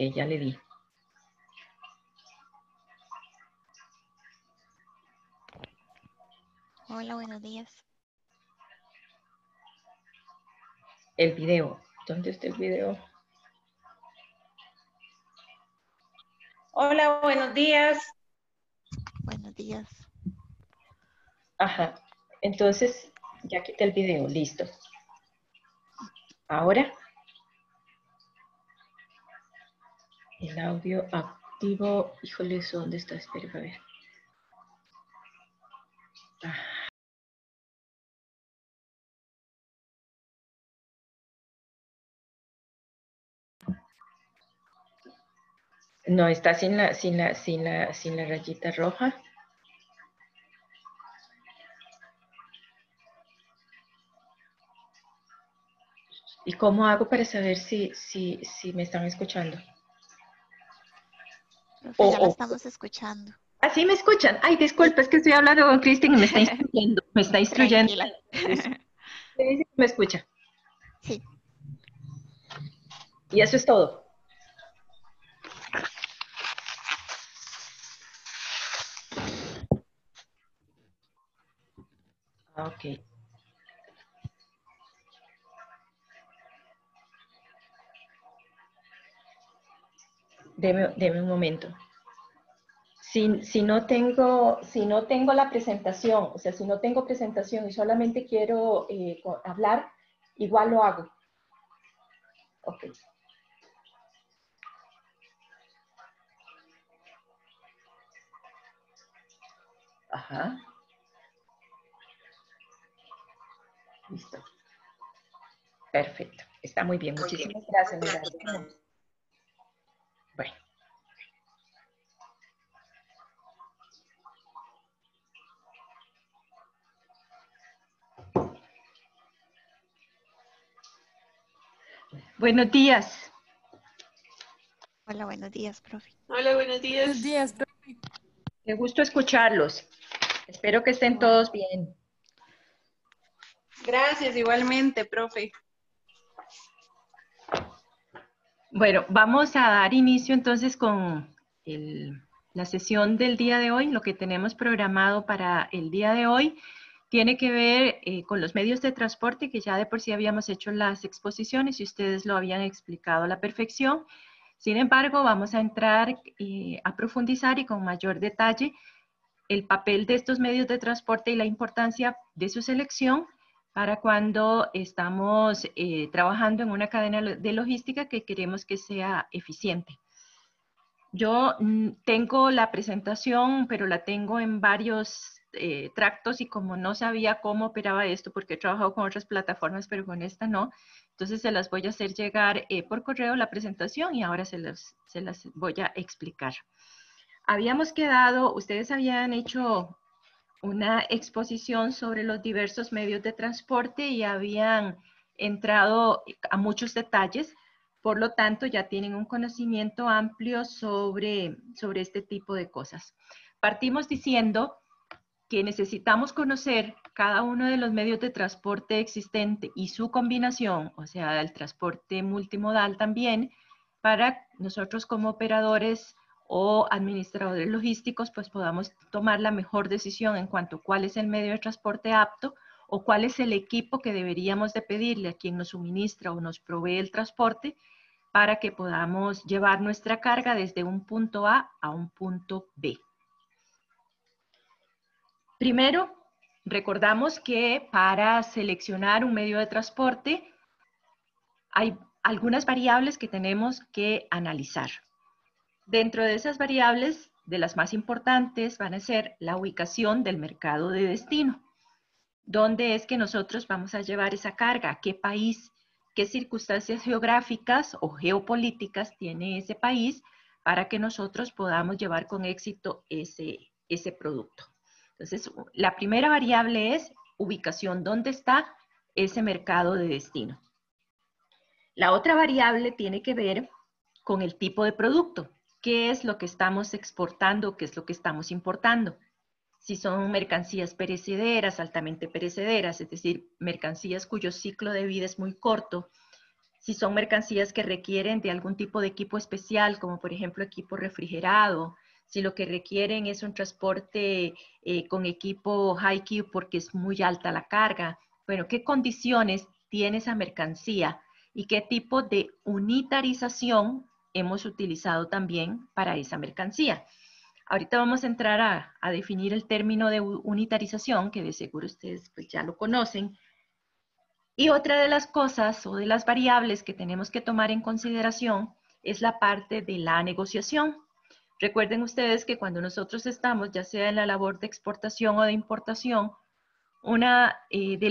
Ok, ya le di. Hola, buenos días. El video. ¿Dónde está el video? Hola, buenos días. Buenos días. Ajá. Entonces, ya quité el video. Listo. Ahora. El audio activo. Híjole, ¿eso dónde está? Espera, a ver. No, está sin la rayita roja. ¿Y cómo hago para saber si me están escuchando? Profe, ya la estamos escuchando. ¿Así me escuchan? Ay, disculpa, es que estoy hablando con Cristian y me está instruyendo. Me está instruyendo. Tranquila. ¿Me dice que me escucha? Sí. Y eso es todo. Ok. Deme un momento. Si no tengo la presentación, o sea, si no tengo presentación y solamente quiero hablar, igual lo hago. Ok. Ajá. Listo. Perfecto. Está muy bien. Muchísimas gracias. Bueno. Buenos días. Hola, buenos días, profe. Hola, buenos días. Buenos días, profe. Qué gusto escucharlos. Espero que estén todos bien. Gracias, igualmente, profe. Bueno, vamos a dar inicio entonces con la sesión del día de hoy. Lo que tenemos programado para el día de hoy tiene que ver con los medios de transporte, que ya de por sí habíamos hecho las exposiciones y ustedes lo habían explicado a la perfección. Sin embargo, vamos a entrar a profundizar y con mayor detalle el papel de estos medios de transporte y la importancia de su selección para cuando estamos trabajando en una cadena de logística que queremos que sea eficiente. Yo tengo la presentación, pero la tengo en varios tractos y como no sabía cómo operaba esto, porque he trabajado con otras plataformas, pero con esta no, entonces se las voy a hacer llegar por correo la presentación y ahora se las voy a explicar. Habíamos quedado, ustedes habían hecho una exposición sobre los diversos medios de transporte y habían entrado a muchos detalles, por lo tanto ya tienen un conocimiento amplio sobre este tipo de cosas. Partimos diciendo que necesitamos conocer cada uno de los medios de transporte existente y su combinación, o sea, el transporte multimodal también, para nosotros como operadores o administradores logísticos, pues podamos tomar la mejor decisión en cuanto a cuál es el medio de transporte apto o cuál es el equipo que deberíamos de pedirle a quien nos suministra o nos provee el transporte para que podamos llevar nuestra carga desde un punto A a un punto B. Primero, recordamos que para seleccionar un medio de transporte hay algunas variables que tenemos que analizar. Dentro de esas variables, de las más importantes, van a ser la ubicación del mercado de destino. ¿Dónde es que nosotros vamos a llevar esa carga? ¿A qué país? ¿Qué circunstancias geográficas o geopolíticas tiene ese país para que nosotros podamos llevar con éxito ese producto? Entonces, la primera variable es ubicación. ¿Dónde está ese mercado de destino? La otra variable tiene que ver con el tipo de producto. ¿Qué es lo que estamos exportando? ¿Qué es lo que estamos importando? Si son mercancías perecederas, altamente perecederas, es decir, mercancías cuyo ciclo de vida es muy corto, si son mercancías que requieren de algún tipo de equipo especial, como por ejemplo equipo refrigerado, si lo que requieren es un transporte con equipo high-Q porque es muy alta la carga. Bueno, ¿qué condiciones tiene esa mercancía y qué tipo de unitarización hemos utilizado también para esa mercancía? Ahorita vamos a entrar a definir el término de unitarización, que de seguro ustedes pues, ya lo conocen. Y otra de las cosas o de las variables que tenemos que tomar en consideración es la parte de la negociación. Recuerden ustedes que cuando nosotros estamos, ya sea en la labor de exportación o de importación, una de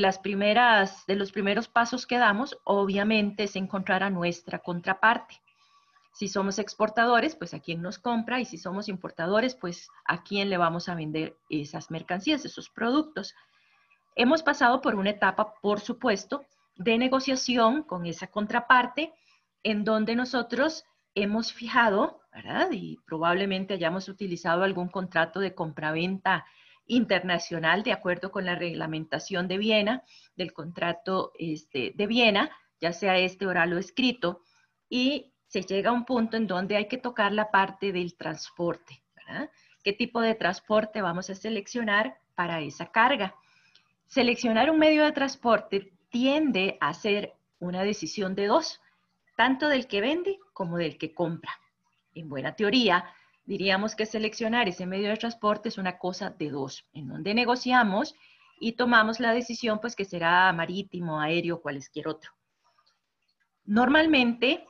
los primeros pasos que damos, obviamente, es encontrar a nuestra contraparte. Si somos exportadores, pues a quién nos compra, y si somos importadores, pues a quién le vamos a vender esas mercancías, esos productos. Hemos pasado por una etapa, por supuesto, de negociación con esa contraparte, en donde nosotros hemos fijado, ¿verdad? Y probablemente hayamos utilizado algún contrato de compraventa internacional de acuerdo con la reglamentación de Viena, del contrato de Viena, ya sea oral o escrito, y se llega a un punto en donde hay que tocar la parte del transporte, ¿verdad? ¿Qué tipo de transporte vamos a seleccionar para esa carga? Seleccionar un medio de transporte tiende a ser una decisión de dos, tanto del que vende como del que compra. En buena teoría, diríamos que seleccionar ese medio de transporte es una cosa de dos, en donde negociamos y tomamos la decisión, pues que será marítimo, aéreo, cualquier otro. Normalmente,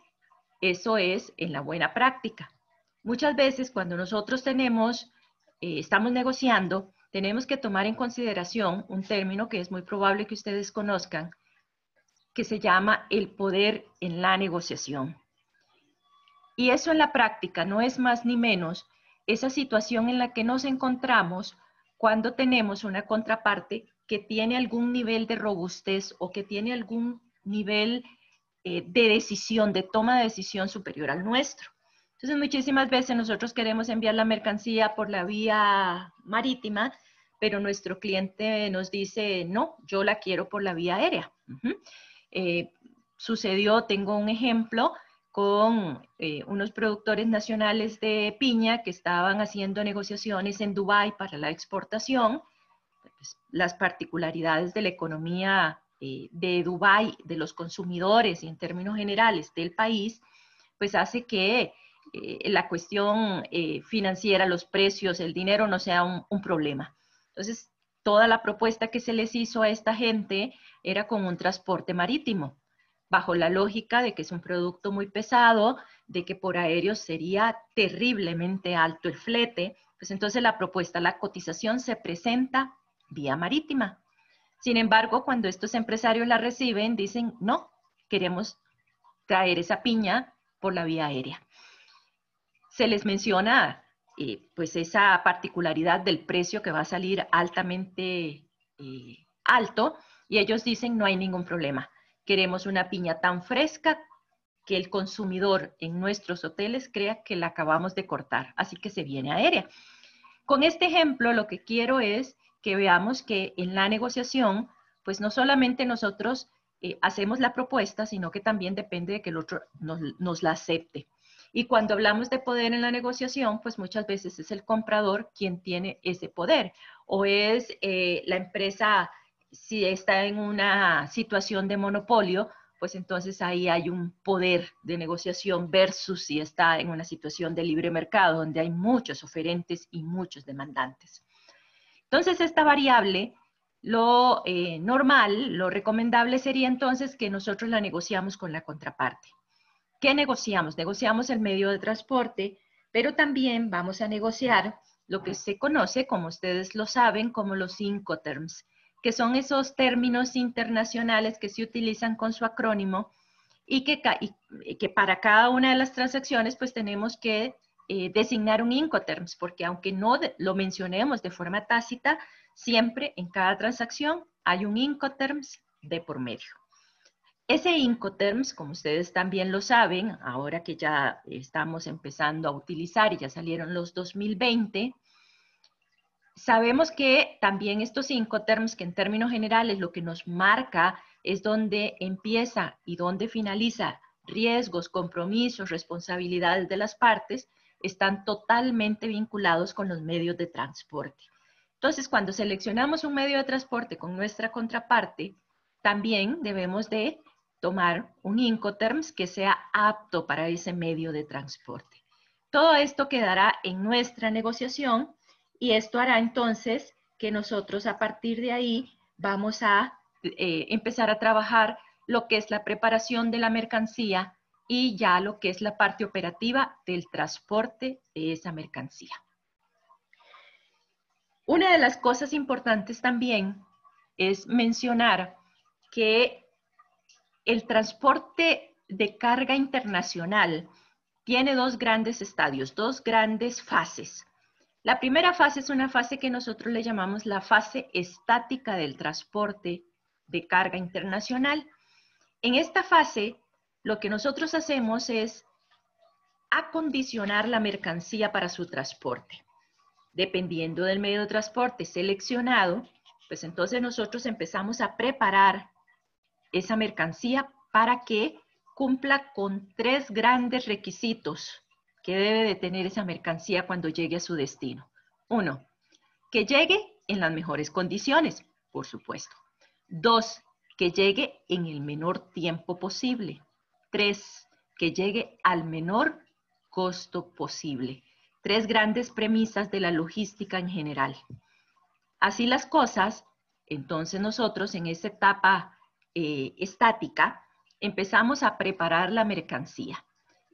eso es en la buena práctica. Muchas veces cuando nosotros estamos negociando, tenemos que tomar en consideración un término que es muy probable que ustedes conozcan, que se llama el poder en la negociación. Y eso en la práctica no es más ni menos esa situación en la que nos encontramos cuando tenemos una contraparte que tiene algún nivel de robustez o que tiene algún nivel de decisión, de toma de decisión superior al nuestro. Entonces, muchísimas veces nosotros queremos enviar la mercancía por la vía marítima, pero nuestro cliente nos dice, no, yo la quiero por la vía aérea. Sucedió, tengo un ejemplo, con unos productores nacionales de piña que estaban haciendo negociaciones en Dubái para la exportación. Pues, las particularidades de la economía de Dubái, de los consumidores y en términos generales del país, pues hace que la cuestión financiera, los precios, el dinero no sea un problema. Entonces, toda la propuesta que se les hizo a esta gente era con un transporte marítimo, bajo la lógica de que es un producto muy pesado, de que por aéreo sería terriblemente alto el flete, pues entonces la propuesta, la cotización se presenta vía marítima. Sin embargo, cuando estos empresarios la reciben, dicen, no, queremos traer esa piña por la vía aérea. Se les menciona pues esa particularidad del precio que va a salir altamente alto y ellos dicen no hay ningún problema. Queremos una piña tan fresca que el consumidor en nuestros hoteles crea que la acabamos de cortar, así que se viene aérea. Con este ejemplo lo que quiero es que veamos que en la negociación, pues no solamente nosotros hacemos la propuesta, sino que también depende de que el otro nos la acepte. Y cuando hablamos de poder en la negociación, pues muchas veces es el comprador quien tiene ese poder, o es la empresa, si está en una situación de monopolio, pues entonces ahí hay un poder de negociación versus si está en una situación de libre mercado, donde hay muchos oferentes y muchos demandantes. Entonces, esta variable, lo normal, lo recomendable sería entonces que nosotros la negociamos con la contraparte. ¿Qué negociamos? Negociamos el medio de transporte, pero también vamos a negociar lo que se conoce, como ustedes lo saben, como los Incoterms, que son esos términos internacionales que se utilizan con su acrónimo y que para cada una de las transacciones pues tenemos que designar un Incoterms, porque aunque no lo mencionemos de forma tácita, siempre en cada transacción hay un Incoterms de por medio. Ese Incoterms, como ustedes también lo saben, ahora que ya estamos empezando a utilizar y ya salieron los 2020, Sabemos que también estos Incoterms, que en términos generales lo que nos marca es dónde empieza y dónde finaliza riesgos, compromisos, responsabilidades de las partes, están totalmente vinculados con los medios de transporte. Entonces, cuando seleccionamos un medio de transporte con nuestra contraparte, también debemos de tomar un Incoterms que sea apto para ese medio de transporte. Todo esto quedará en nuestra negociación y esto hará entonces que nosotros a partir de ahí vamos a empezar a trabajar lo que es la preparación de la mercancía y ya lo que es la parte operativa del transporte de esa mercancía. Una de las cosas importantes también es mencionar que el transporte de carga internacional tiene dos grandes estadios, dos grandes fases. La primera fase es una fase que nosotros le llamamos la fase estática del transporte de carga internacional. En esta fase, lo que nosotros hacemos es acondicionar la mercancía para su transporte. Dependiendo del medio de transporte seleccionado, pues entonces nosotros empezamos a preparar esa mercancía para que cumpla con tres grandes requisitos que debe de tener esa mercancía cuando llegue a su destino. 1, que llegue en las mejores condiciones, por supuesto. 2, que llegue en el menor tiempo posible. 3, que llegue al menor costo posible. Tres grandes premisas de la logística en general. Así las cosas, entonces nosotros en esta etapa estática empezamos a preparar la mercancía.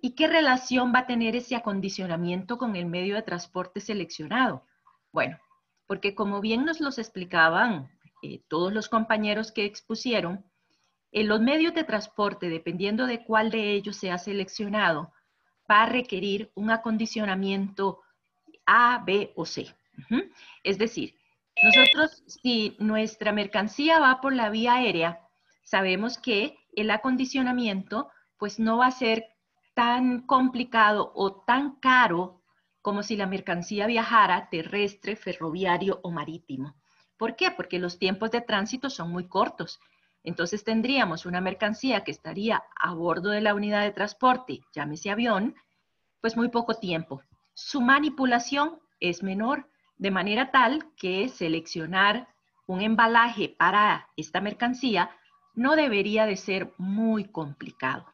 ¿Y qué relación va a tener ese acondicionamiento con el medio de transporte seleccionado? Bueno, porque como bien nos los explicaban todos los compañeros que expusieron, en los medios de transporte, dependiendo de cuál de ellos sea seleccionado, va a requerir un acondicionamiento A, B o C. Es decir, nosotros, si nuestra mercancía va por la vía aérea, sabemos que el acondicionamiento pues no va a ser tan complicado o tan caro como si la mercancía viajara terrestre, ferroviario o marítimo. ¿Por qué? Porque los tiempos de tránsito son muy cortos. Entonces tendríamos una mercancía que estaría a bordo de la unidad de transporte, llámese avión, pues muy poco tiempo. Su manipulación es menor, de manera tal que seleccionar un embalaje para esta mercancía no debería de ser muy complicado.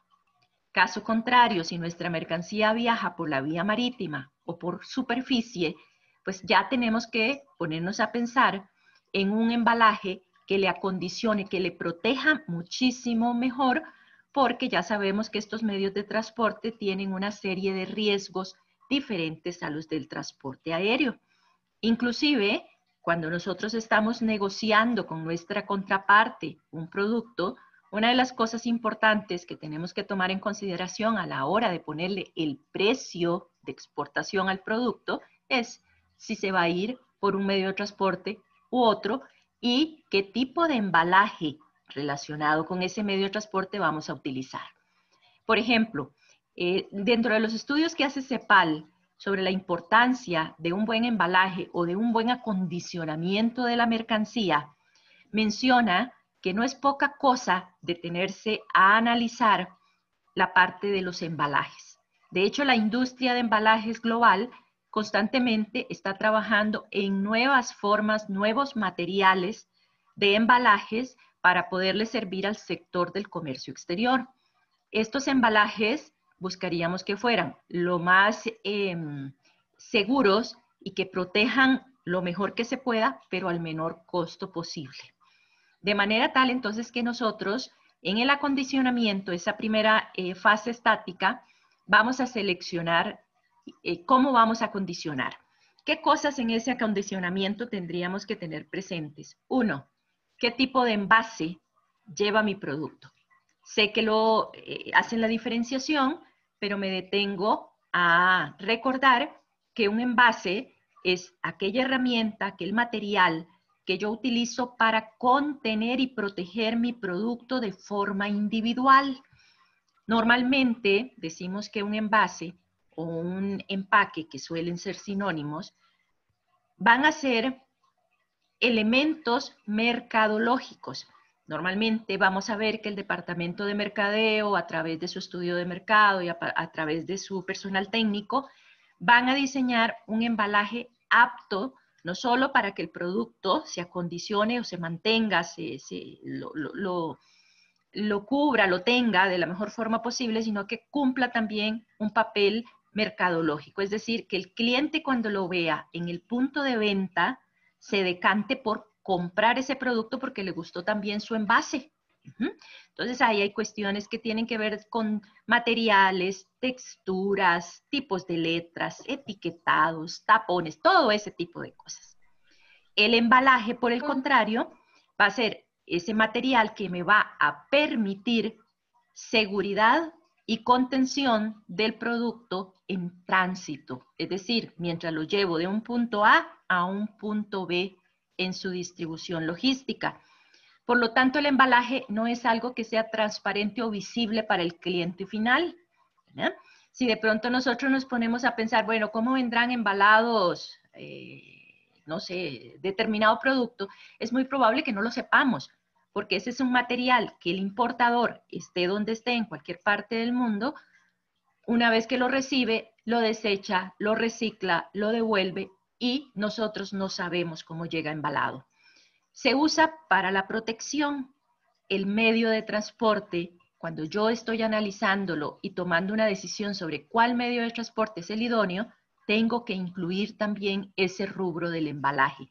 Caso contrario, si nuestra mercancía viaja por la vía marítima o por superficie, pues ya tenemos que ponernos a pensar en un embalaje que le acondicione, que le proteja muchísimo mejor, porque ya sabemos que estos medios de transporte tienen una serie de riesgos diferentes a los del transporte aéreo. Inclusive, cuando nosotros estamos negociando con nuestra contraparte un producto, una de las cosas importantes que tenemos que tomar en consideración a la hora de ponerle el precio de exportación al producto es si se va a ir por un medio de transporte u otro y qué tipo de embalaje relacionado con ese medio de transporte vamos a utilizar. Por ejemplo, dentro de los estudios que hace CEPAL sobre la importancia de un buen embalaje o de un buen acondicionamiento de la mercancía, menciona que no es poca cosa detenerse a analizar la parte de los embalajes. De hecho, la industria de embalajes global constantemente está trabajando en nuevas formas, nuevos materiales de embalajes para poderle servir al sector del comercio exterior. Estos embalajes buscaríamos que fueran lo más seguros y que protejan lo mejor que se pueda, pero al menor costo posible. De manera tal entonces que nosotros en el acondicionamiento, esa primera fase estática, vamos a seleccionar cómo vamos a acondicionar. ¿Qué cosas en ese acondicionamiento tendríamos que tener presentes? 1, ¿qué tipo de envase lleva mi producto? Sé que lo hacen la diferenciación, pero me detengo a recordar que un envase es aquella herramienta, aquel material que yo utilizo para contener y proteger mi producto de forma individual. Normalmente decimos que un envase o un empaque, que suelen ser sinónimos, van a ser elementos mercadológicos. Normalmente vamos a ver que el departamento de mercadeo, a través de su estudio de mercado y a través de su personal técnico, van a diseñar un embalaje apto no solo para que el producto se acondicione o se mantenga, lo cubra, lo tenga de la mejor forma posible, sino que cumpla también un papel mercadológico. Es decir, que el cliente cuando lo vea en el punto de venta se decante por comprar ese producto porque le gustó también su envase. Entonces ahí hay cuestiones que tienen que ver con materiales, texturas, tipos de letras, etiquetados, tapones, todo ese tipo de cosas. El embalaje, por el contrario, va a ser ese material que me va a permitir seguridad y contención del producto en tránsito. Es decir, mientras lo llevo de un punto a un punto B en su distribución logística. Por lo tanto, el embalaje no es algo que sea transparente o visible para el cliente final, ¿verdad? Si de pronto nosotros nos ponemos a pensar, bueno, ¿cómo vendrán embalados, no sé, determinado producto? Es muy probable que no lo sepamos, porque ese es un material que el importador, esté donde esté, en cualquier parte del mundo, una vez que lo recibe, lo desecha, lo recicla, lo devuelve y nosotros no sabemos cómo llega embalado. Se usa para la protección. El medio de transporte, cuando yo estoy analizándolo y tomando una decisión sobre cuál medio de transporte es el idóneo, tengo que incluir también ese rubro del embalaje.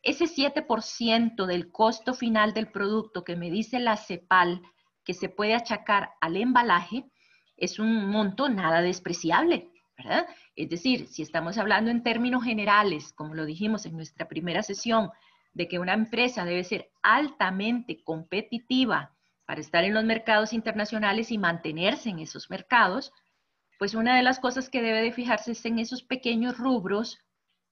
Ese 7% del costo final del producto que me dice la CEPAL que se puede achacar al embalaje es un monto nada despreciable, ¿verdad? Es decir, si estamos hablando en términos generales, como lo dijimos en nuestra primera sesión, de que una empresa debe ser altamente competitiva para estar en los mercados internacionales y mantenerse en esos mercados, pues una de las cosas que debe de fijarse es en esos pequeños rubros,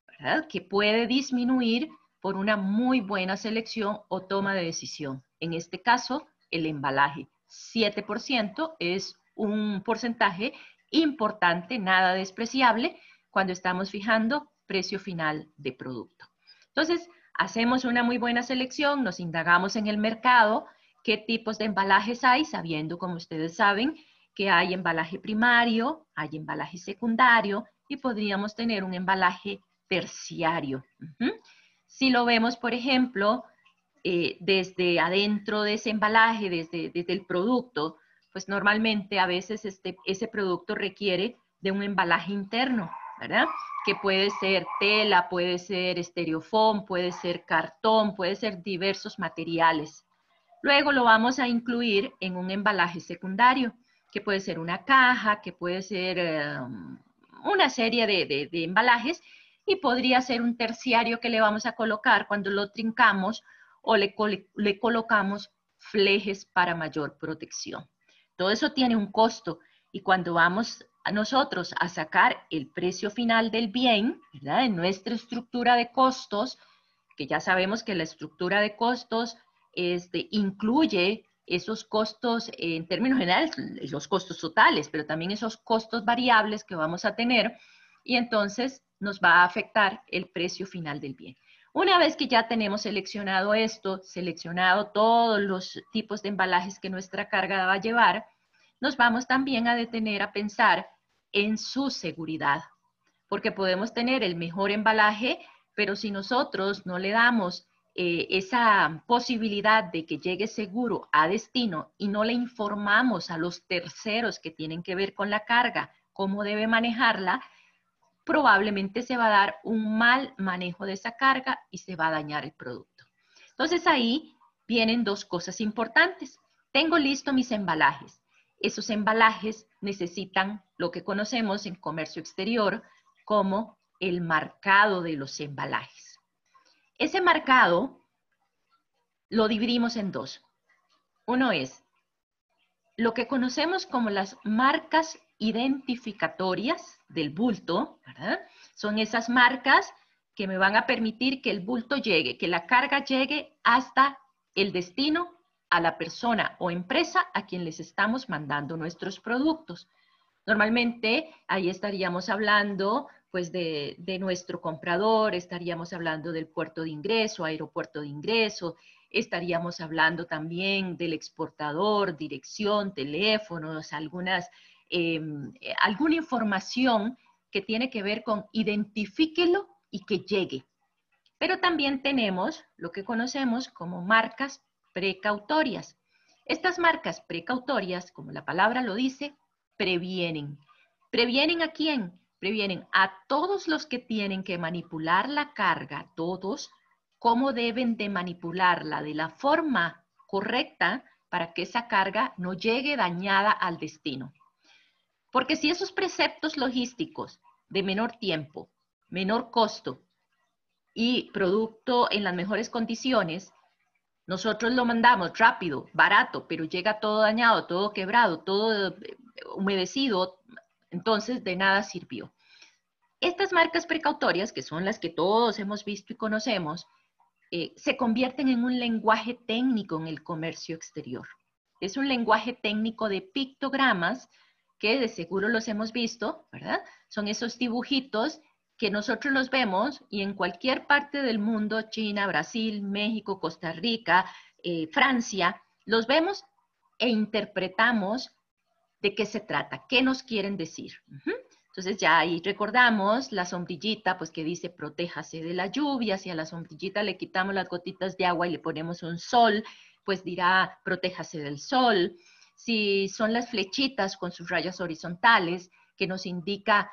¿verdad?, que puede disminuir por una muy buena selección o toma de decisión. En este caso, el embalaje. 7% es un porcentaje importante, nada despreciable, cuando estamos fijando precio final de producto. Entonces, hacemos una muy buena selección, nos indagamos en el mercado, qué tipos de embalajes hay, sabiendo, como ustedes saben, que hay embalaje primario, hay embalaje secundario y podríamos tener un embalaje terciario. Si lo vemos, por ejemplo, desde adentro de ese embalaje, desde el producto, pues normalmente a veces ese producto requiere de un embalaje interno, ¿verdad? Que puede ser tela, puede ser estereofón, puede ser cartón, puede ser diversos materiales. Luego lo vamos a incluir en un embalaje secundario, que puede ser una caja, que puede ser una serie de embalajes, y podría ser un terciario que le vamos a colocar cuando lo trincamos o le colocamos flejes para mayor protección. Todo eso tiene un costo y cuando vamos a nosotros a sacar el precio final del bien, ¿verdad?, en nuestra estructura de costos, que ya sabemos que la estructura de costos incluye esos costos en términos generales, los costos totales, pero también esos costos variables que vamos a tener, y entonces nos va a afectar el precio final del bien. Una vez que ya tenemos seleccionado esto, seleccionado todos los tipos de embalajes que nuestra carga va a llevar, nos vamos también a detener a pensar en su seguridad, porque podemos tener el mejor embalaje, pero si nosotros no le damos esa posibilidad de que llegue seguro a destino y no le informamos a los terceros que tienen que ver con la carga cómo debe manejarla, probablemente se va a dar un mal manejo de esa carga y se va a dañar el producto. Entonces ahí vienen dos cosas importantes. Tengo listo mis embalajes. Esos embalajes necesitan lo que conocemos en comercio exterior como el marcado de los embalajes. Ese marcado lo dividimos en dos. Uno es lo que conocemos como las marcas identificatorias del bulto, ¿verdad? Son esas marcas que me van a permitir que el bulto llegue, que la carga llegue hasta el destino, a la persona o empresa a quien les estamos mandando nuestros productos. Normalmente ahí estaríamos hablando pues de nuestro comprador, estaríamos hablando del puerto de ingreso, aeropuerto de ingreso, estaríamos hablando también del exportador, dirección, teléfonos, alguna información que tiene que ver con identifíquelo y que llegue. Pero también tenemos lo que conocemos como marcas precautorias. Estas marcas precautorias, como la palabra lo dice, previenen. ¿Previenen a quién? Previenen a todos los que tienen que manipular la carga, todos, cómo deben de manipularla de la forma correcta para que esa carga no llegue dañada al destino. Porque si esos preceptos logísticos de menor tiempo, menor costo y producto en las mejores condiciones, nosotros lo mandamos rápido, barato, pero llega todo dañado, todo quebrado, todo humedecido, entonces de nada sirvió. Estas marcas precautorias, que son las que todos hemos visto y conocemos, se convierten en un lenguaje técnico en el comercio exterior. Es un lenguaje técnico de pictogramas que de seguro los hemos visto, ¿verdad? Son esos dibujitos que nosotros los vemos y en cualquier parte del mundo, China, Brasil, México, Costa Rica, Francia, los vemos e interpretamos de qué se trata, qué nos quieren decir. Entonces ya ahí recordamos la sombrillita, pues que dice protéjase de la lluvia. Si a la sombrillita le quitamos las gotitas de agua y le ponemos un sol, pues dirá protéjase del sol. Si son las flechitas con sus rayas horizontales, que nos indica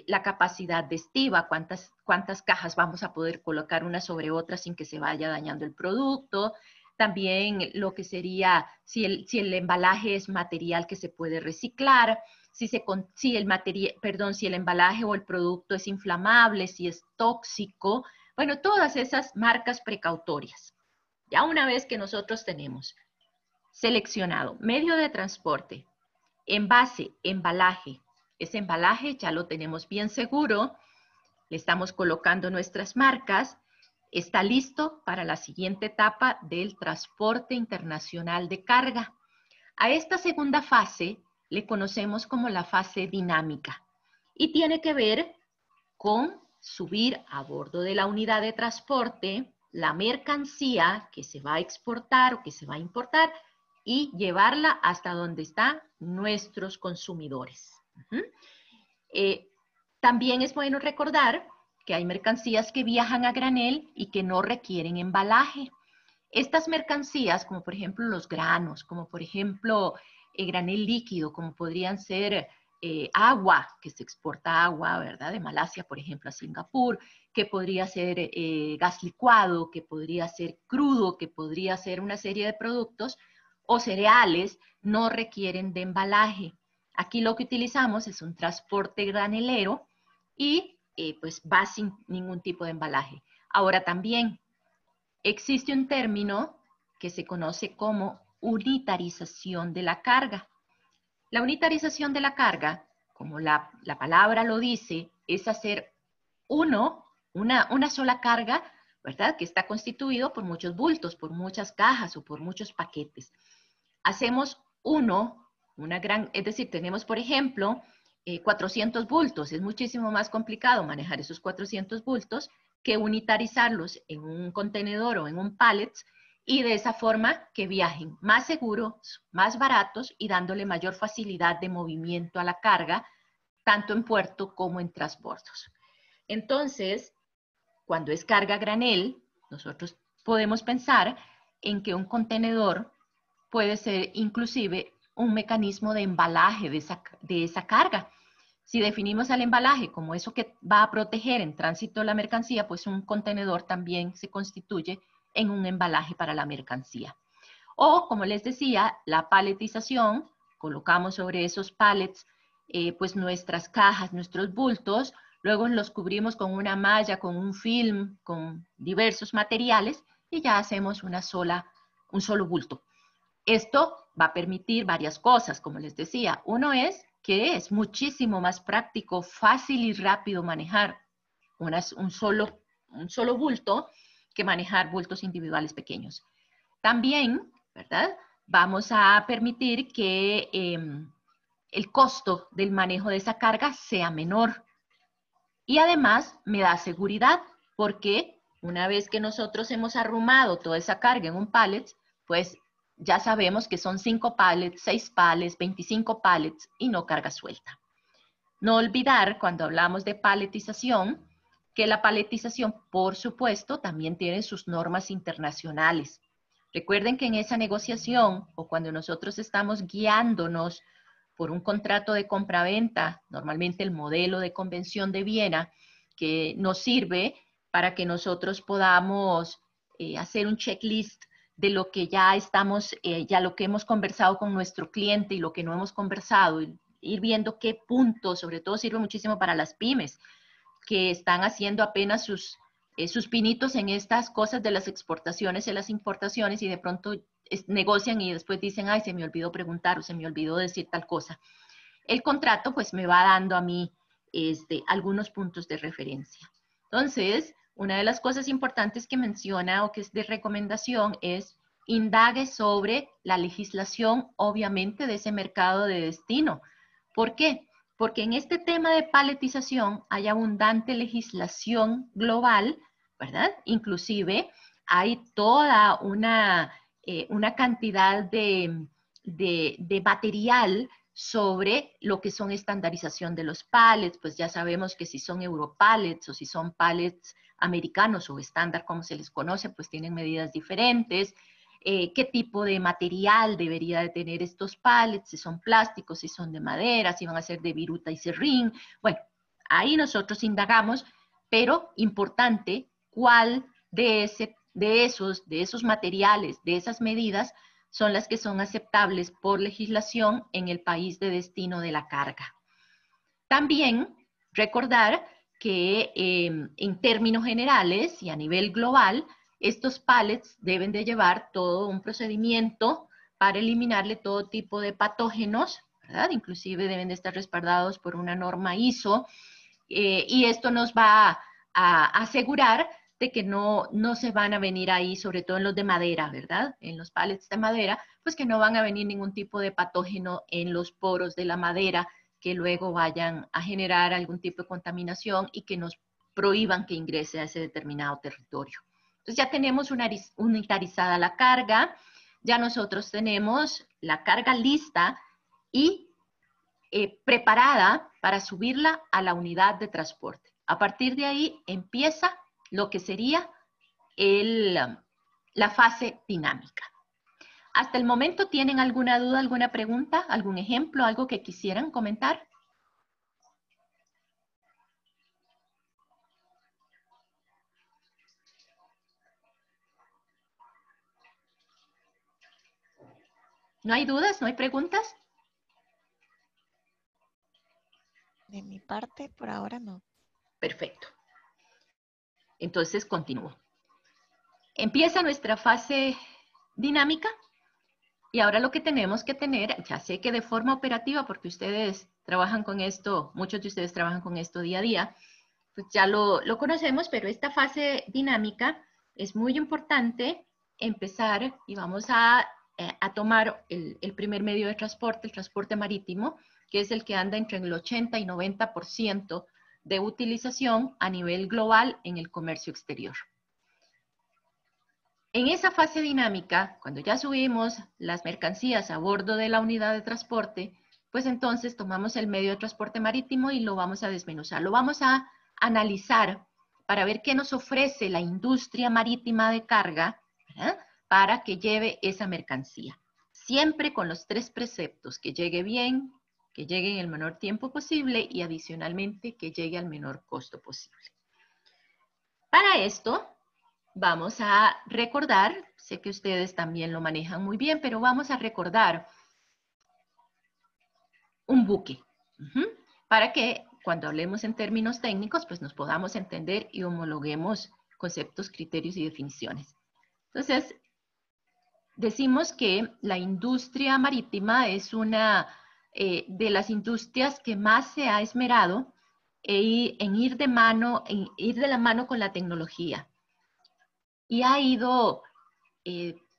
la capacidad de estiva, cuántas cajas vamos a poder colocar una sobre otra sin que se vaya dañando el producto. También lo que sería si el embalaje es material que se puede reciclar, si el embalaje o el producto es inflamable, si es tóxico. Bueno, todas esas marcas precautorias. Ya una vez que nosotros tenemos seleccionado medio de transporte, envase, embalaje, ese embalaje ya lo tenemos bien seguro, le estamos colocando nuestras marcas, está listo para la siguiente etapa del transporte internacional de carga. A esta segunda fase le conocemos como la fase dinámica y tiene que ver con subir a bordo de la unidad de transporte la mercancía que se va a exportar o que se va a importar y llevarla hasta donde están nuestros consumidores. También es bueno recordar que hay mercancías que viajan a granel y que no requieren embalaje. Estas mercancías, como por ejemplo los granos, como por ejemplo granel líquido, como podrían ser agua, que se exporta agua, ¿verdad? De Malasia, por ejemplo, a Singapur, que podría ser gas licuado, que podría ser crudo, que podría ser una serie de productos, o cereales, no requieren de embalaje. Aquí lo que utilizamos es un transporte granelero y pues va sin ningún tipo de embalaje. Ahora también existe un término que se conoce como unitarización de la carga. La unitarización de la carga, como la palabra lo dice, es hacer una sola carga, ¿verdad? Que está constituido por muchos bultos, por muchas cajas o por muchos paquetes. Hacemos es decir, tenemos, por ejemplo, 400 bultos. Es muchísimo más complicado manejar esos 400 bultos que unitarizarlos en un contenedor o en un pallet y de esa forma que viajen más seguros, más baratos y dándole mayor facilidad de movimiento a la carga, tanto en puerto como en transbordos. Entonces, cuando es carga a granel, nosotros podemos pensar en que un contenedor puede ser inclusive un mecanismo de embalaje de esa carga. Si definimos el embalaje como eso que va a proteger en tránsito la mercancía, pues un contenedor también se constituye en un embalaje para la mercancía. O, como les decía, la paletización, colocamos sobre esos pallets pues nuestras cajas, nuestros bultos, luego los cubrimos con una malla, con un film, con diversos materiales y ya hacemos un solo bulto. Esto va a permitir varias cosas, como les decía. Uno es que es muchísimo más práctico, fácil y rápido manejar un solo bulto que manejar bultos individuales pequeños. También, ¿verdad? Vamos a permitir que el costo del manejo de esa carga sea menor. Y además me da seguridad porque una vez que nosotros hemos arrumado toda esa carga en un pallet, pues ya sabemos que son 5 pallets, 6 pallets, 25 pallets y no carga suelta. No olvidar, cuando hablamos de paletización, que la paletización, por supuesto, también tiene sus normas internacionales. Recuerden que en esa negociación o cuando nosotros estamos guiándonos por un contrato de compraventa, normalmente el modelo de convención de Viena, que nos sirve para que nosotros podamos hacer un checklist de lo que ya estamos, ya lo que hemos conversado con nuestro cliente y lo que no hemos conversado, ir viendo qué puntos, sobre todo sirve muchísimo para las pymes, que están haciendo apenas sus pinitos en estas cosas de las exportaciones y las importaciones y de pronto negocian y después dicen, ay, se me olvidó preguntar o se me olvidó decir tal cosa. El contrato pues me va dando a mí algunos puntos de referencia. Entonces, una de las cosas importantes que menciona o que es de recomendación es indague sobre la legislación, obviamente, de ese mercado de destino. ¿Por qué? Porque en este tema de paletización hay abundante legislación global, ¿verdad? Inclusive hay toda una cantidad de material sobre lo que son estandarización de los pallets, pues ya sabemos que si son Europallets o si son pallets americanos o estándar como se les conoce, pues tienen medidas diferentes. Qué tipo de material debería de tener estos pallets, si son plásticos, si son de madera, si van a ser de viruta y serrín. Bueno, ahí nosotros indagamos, pero importante, cuál de esos materiales, de esas medidas, son las que son aceptables por legislación en el país de destino de la carga. También recordar que en términos generales y a nivel global, estos pallets deben de llevar todo un procedimiento para eliminarle todo tipo de patógenos, ¿verdad? Inclusive deben de estar respaldados por una norma ISO, y esto nos va a asegurar de que no se van a venir ahí, sobre todo en los de madera, ¿verdad? En los pallets de madera, pues que no van a venir ningún tipo de patógeno en los poros de la madera que luego vayan a generar algún tipo de contaminación y que nos prohíban que ingrese a ese determinado territorio. Entonces ya tenemos unitarizada la carga, ya nosotros tenemos la carga lista y preparada para subirla a la unidad de transporte. A partir de ahí empieza lo que sería la fase dinámica. ¿Hasta el momento tienen alguna duda, alguna pregunta, algún ejemplo, algo que quisieran comentar? ¿No hay dudas? ¿No hay preguntas? De mi parte, por ahora no. Perfecto. Entonces, continúo. Empieza nuestra fase dinámica y ahora lo que tenemos que tener, ya sé que de forma operativa, porque ustedes trabajan con esto, muchos de ustedes trabajan con esto día a día, pues ya lo conocemos, pero esta fase dinámica es muy importante empezar y vamos a tomar el primer medio de transporte, el transporte marítimo, que es el que anda entre el 80 y 90% de utilización a nivel global en el comercio exterior. En esa fase dinámica, cuando ya subimos las mercancías a bordo de la unidad de transporte, pues entonces tomamos el medio de transporte marítimo y lo vamos a desmenuzar. Lo vamos a analizar para ver qué nos ofrece la industria marítima de carga, ¿verdad?, para que lleve esa mercancía. Siempre con los 3 preceptos: que llegue bien, que llegue en el menor tiempo posible y adicionalmente que llegue al menor costo posible. Para esto vamos a recordar, sé que ustedes también lo manejan muy bien, pero vamos a recordar un buque, para que cuando hablemos en términos técnicos, pues nos podamos entender y homologuemos conceptos, criterios y definiciones. Entonces, decimos que la industria marítima es una de las industrias que más se ha esmerado en ir de la mano con la tecnología. Y ha ido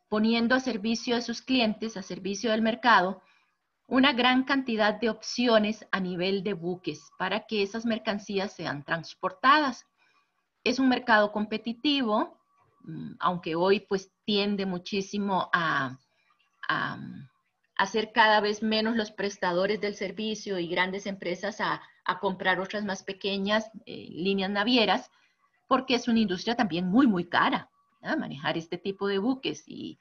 poniendo a servicio de sus clientes, a servicio del mercado, una gran cantidad de opciones a nivel de buques para que esas mercancías sean transportadas. Es un mercado competitivo, aunque hoy pues tiende muchísimo a ser cada vez menos los prestadores del servicio y grandes empresas a comprar otras más pequeñas líneas navieras, porque es una industria también muy, muy cara, ¿no? Manejar este tipo de buques y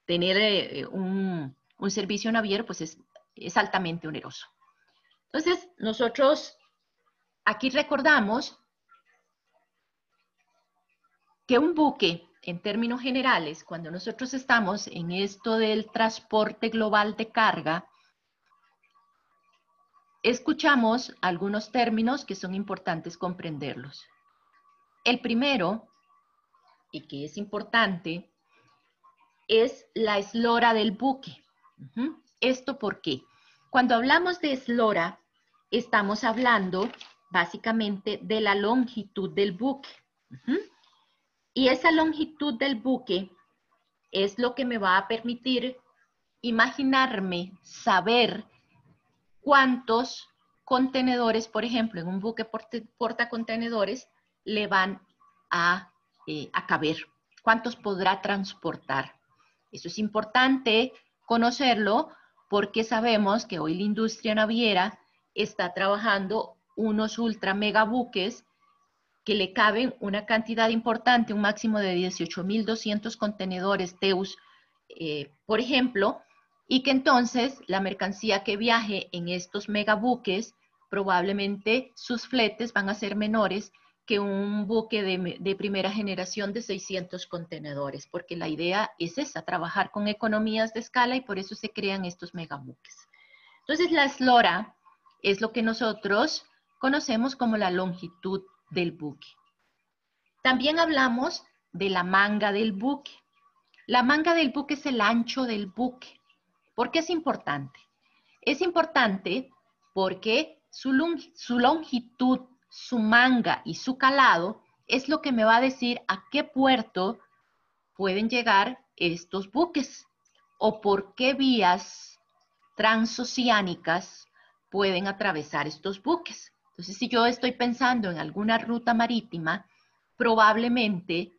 tener un servicio naviero pues es altamente oneroso. Entonces, nosotros aquí recordamos que un buque, en términos generales, cuando nosotros estamos en esto del transporte global de carga, escuchamos algunos términos que son importantes comprenderlos. El primero, y que es importante, es la eslora del buque. ¿Esto por qué? Cuando hablamos de eslora, estamos hablando básicamente de la longitud del buque. Y esa longitud del buque es lo que me va a permitir imaginarme, saber cuántos contenedores, por ejemplo, en un buque portacontenedores, le van a caber, cuántos podrá transportar. Eso es importante conocerlo porque sabemos que hoy la industria naviera está trabajando unos ultra mega buques que le caben una cantidad importante, un máximo de 18.200 contenedores TEUs, por ejemplo, y que entonces la mercancía que viaje en estos megabuques, probablemente sus fletes van a ser menores que un buque de primera generación de 600 contenedores, porque la idea es esa, trabajar con economías de escala y por eso se crean estos megabuques. Entonces la eslora es lo que nosotros conocemos como la longitud del buque. También hablamos de la manga del buque. La manga del buque es el ancho del buque. ¿Por qué es importante? Es importante porque su longitud, su manga y su calado es lo que me va a decir a qué puerto pueden llegar estos buques o por qué vías transoceánicas pueden atravesar estos buques. Entonces, si yo estoy pensando en alguna ruta marítima, probablemente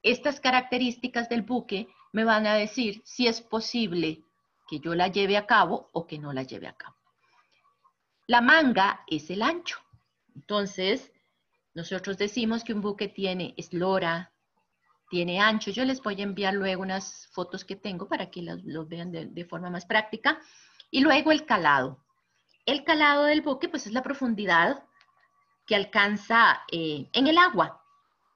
estas características del buque me van a decir si es posible que yo la lleve a cabo o que no la lleve a cabo. La manga es el ancho. Entonces, nosotros decimos que un buque tiene eslora, tiene ancho. Yo les voy a enviar luego unas fotos que tengo para que los vean de forma más práctica. Y luego el calado. El calado del buque, pues es la profundidad que alcanza en el agua,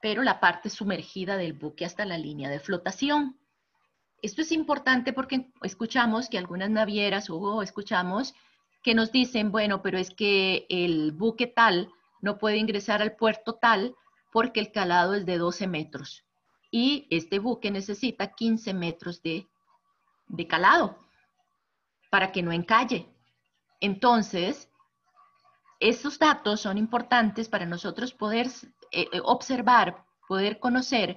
pero la parte sumergida del buque hasta la línea de flotación. Esto es importante porque escuchamos que algunas navieras o escuchamos que nos dicen, bueno, pero es que el buque tal no puede ingresar al puerto tal porque el calado es de 12 metros y este buque necesita 15 metros de calado para que no encalle. Entonces, estos datos son importantes para nosotros poder observar, poder conocer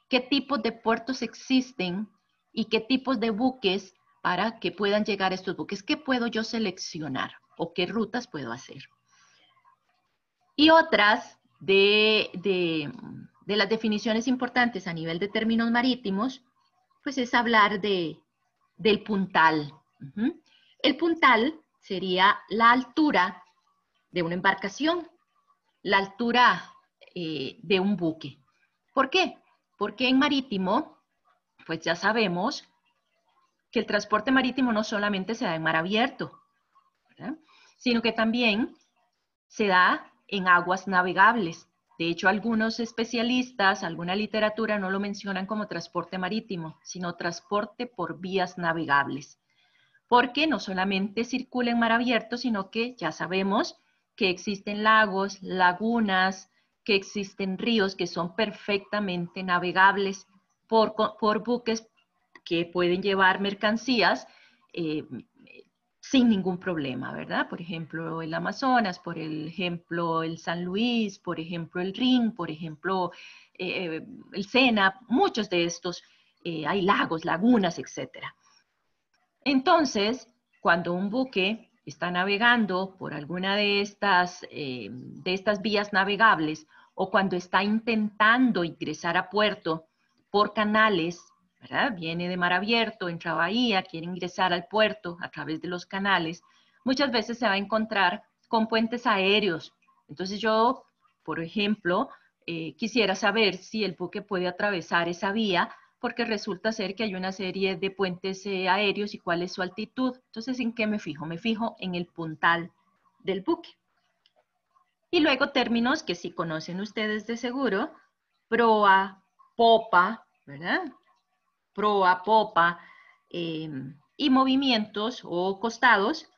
qué tipos de puertos existen y qué tipos de buques para que puedan llegar estos buques. ¿Qué puedo yo seleccionar o qué rutas puedo hacer? Y otras de las definiciones importantes a nivel de términos marítimos, pues es hablar del puntal. El puntal sería la altura de una embarcación, la altura de un buque. ¿Por qué? Porque en marítimo, pues ya sabemos que el transporte marítimo no solamente se da en mar abierto, ¿verdad? Sino que también se da en aguas navegables. De hecho, algunos especialistas, alguna literatura no lo mencionan como transporte marítimo, sino transporte por vías navegables. Porque no solamente circula en mar abierto, sino que ya sabemos que existen lagos, lagunas, que existen ríos que son perfectamente navegables por buques que pueden llevar mercancías sin ningún problema, ¿verdad? Por ejemplo, el Amazonas, por ejemplo, el San Luis, por ejemplo, el Rin, por ejemplo, el Sena, muchos de estos, hay lagos, lagunas, etcétera. Entonces, cuando un buque está navegando por alguna de estas vías navegables o cuando está intentando ingresar a puerto por canales, ¿verdad? Viene de mar abierto, entra a bahía, quiere ingresar al puerto a través de los canales, muchas veces se va a encontrar con puentes aéreos. Entonces yo, por ejemplo, quisiera saber si el buque puede atravesar esa vía porque resulta ser que hay una serie de puentes aéreos y cuál es su altitud. Entonces, ¿en qué me fijo? Me fijo en el puntal del buque. Y luego términos que sí conocen ustedes de seguro, proa, popa, ¿verdad? Proa, popa, y movimientos o costados,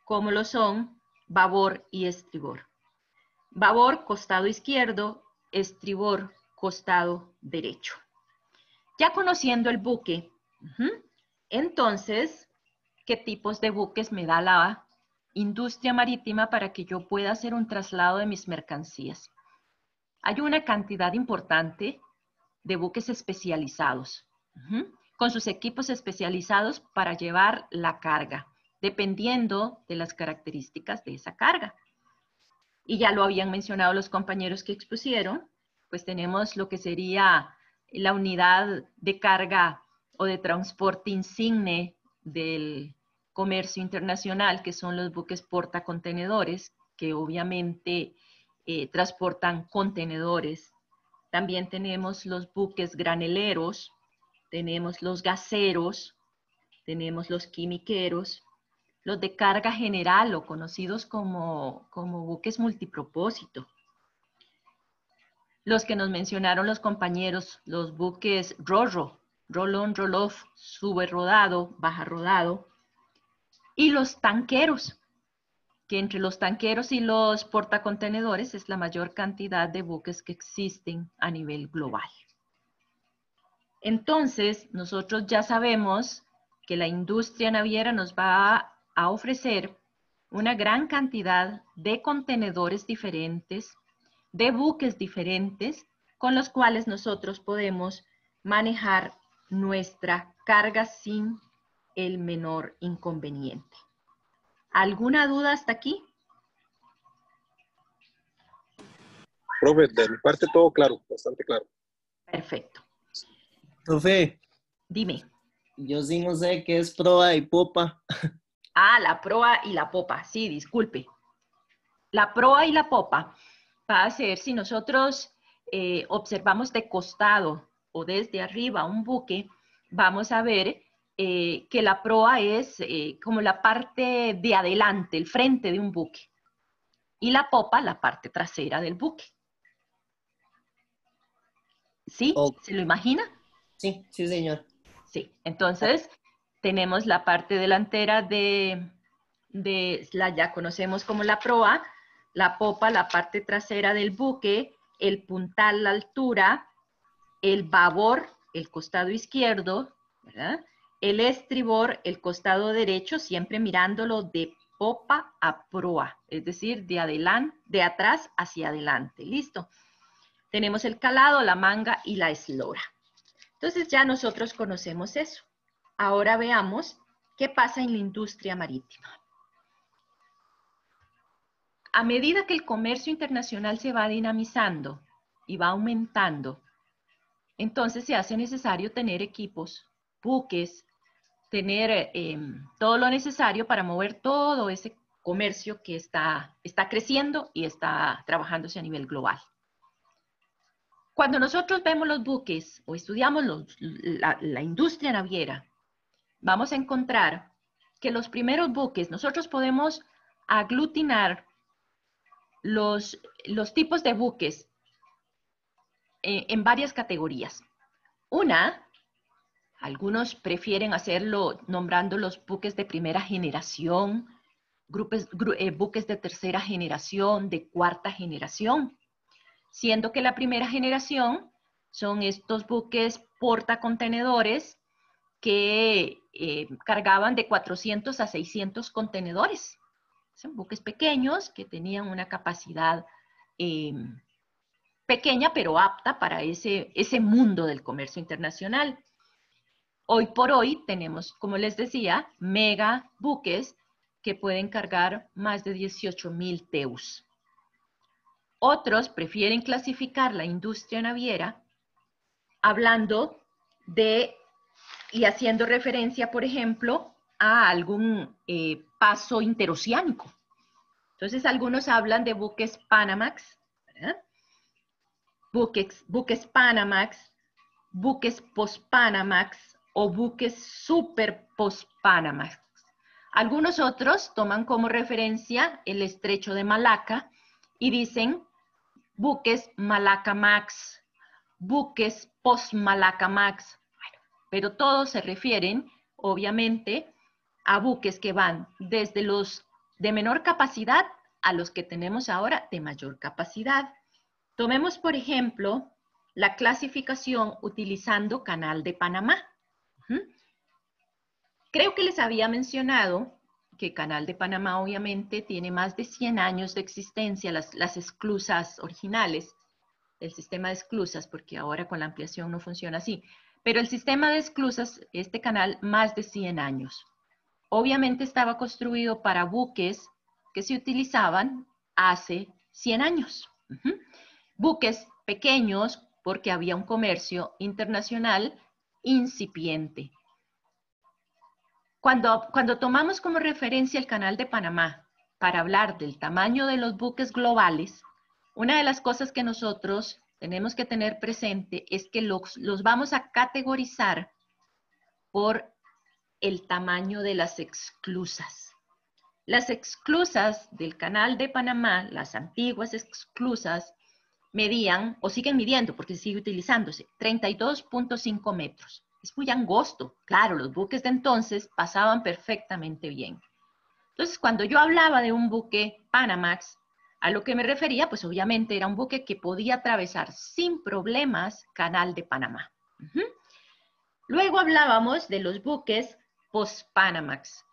como lo son babor y estribor. Babor, costado izquierdo, estribor, costado derecho. Ya conociendo el buque, entonces, ¿qué tipos de buques me da la industria marítima para que yo pueda hacer un traslado de mis mercancías? Hay una cantidad importante de buques especializados, con sus equipos especializados para llevar la carga, dependiendo de las características de esa carga. Y ya lo habían mencionado los compañeros que expusieron, pues tenemos lo que sería la unidad de carga o de transporte insigne del comercio internacional, que son los buques portacontenedores, que obviamente transportan contenedores. También tenemos los buques graneleros, tenemos los gaseros, tenemos los quimiqueros, los de carga general o conocidos como buques multipropósito. Los que nos mencionaron los compañeros, los buques RoRo, roll-on, roll-off, sube rodado, baja rodado. Y los tanqueros, que entre los tanqueros y los portacontenedores es la mayor cantidad de buques que existen a nivel global. Entonces, nosotros ya sabemos que la industria naviera nos va a ofrecer una gran cantidad de contenedores diferentes, de buques diferentes, con los cuales nosotros podemos manejar nuestra carga sin el menor inconveniente. ¿Alguna duda hasta aquí? Profe, de mi parte todo claro, bastante claro. Perfecto. Profe, Dime. yo sí no sé qué es proa y popa. Ah, la proa y la popa. Sí, disculpe. La proa y la popa va a ser si nosotros observamos de costado o desde arriba un buque, vamos a ver que la proa es como la parte de adelante, el frente de un buque. Y la popa, la parte trasera del buque. ¿Sí? Oh. ¿Se lo imagina? Sí, sí, señor. Sí. Entonces, tenemos la parte delantera ya conocemos como la proa, la popa, la parte trasera del buque, el puntal, la altura, el babor, el costado izquierdo, ¿verdad? El estribor, el costado derecho, siempre mirándolo de popa a proa, es decir, de atrás hacia adelante. ¿Listo? Tenemos el calado, la manga y la eslora. Entonces ya nosotros conocemos eso. Ahora veamos qué pasa en la industria marítima. A medida que el comercio internacional se va dinamizando y va aumentando, entonces se hace necesario tener equipos, buques, tener todo lo necesario para mover todo ese comercio que está creciendo y está trabajándose a nivel global. Cuando nosotros vemos los buques o estudiamos la industria naviera, vamos a encontrar que los primeros buques, nosotros podemos aglutinar los tipos de buques en varias categorías. Una, algunos prefieren hacerlo nombrando los buques de primera generación, buques de tercera generación, de cuarta generación, siendo que la primera generación son estos buques portacontenedores que cargaban de 400 a 600 contenedores. Son buques pequeños que tenían una capacidad pequeña pero apta para ese mundo del comercio internacional. Hoy por hoy tenemos, como les decía, mega buques que pueden cargar más de 18,000 TEUs. Otros prefieren clasificar la industria naviera hablando de y haciendo referencia, por ejemplo, a algún paso interoceánico. Entonces, algunos hablan de buques Panamax, ¿verdad? Buques Panamax, buques post-Panamax o buques super post-Panamax. Algunos otros toman como referencia el estrecho de Malaca y dicen buques Malaca Max, buques post-Malaca Max. Bueno, pero todos se refieren, obviamente, a buques que van desde los de menor capacidad a los que tenemos ahora de mayor capacidad. Tomemos, por ejemplo, la clasificación utilizando Canal de Panamá. Creo que les había mencionado que Canal de Panamá obviamente tiene más de 100 años de existencia, las esclusas originales, el sistema de esclusas, porque ahora con la ampliación no funciona así, pero el sistema de esclusas, este canal, más de 100 años. Obviamente estaba construido para buques que se utilizaban hace 100 años. Buques pequeños porque había un comercio internacional incipiente. Cuando tomamos como referencia el Canal de Panamá para hablar del tamaño de los buques globales, una de las cosas que nosotros tenemos que tener presente es que los vamos a categorizar por el tamaño de las esclusas. Las esclusas del Canal de Panamá, las antiguas esclusas, medían, o siguen midiendo porque sigue utilizándose, 32.5 metros. Es muy angosto. Claro, los buques de entonces pasaban perfectamente bien. Entonces, cuando yo hablaba de un buque Panamax, a lo que me refería, pues obviamente era un buque que podía atravesar sin problemas Canal de Panamá. Luego hablábamos de los buques post-Panamax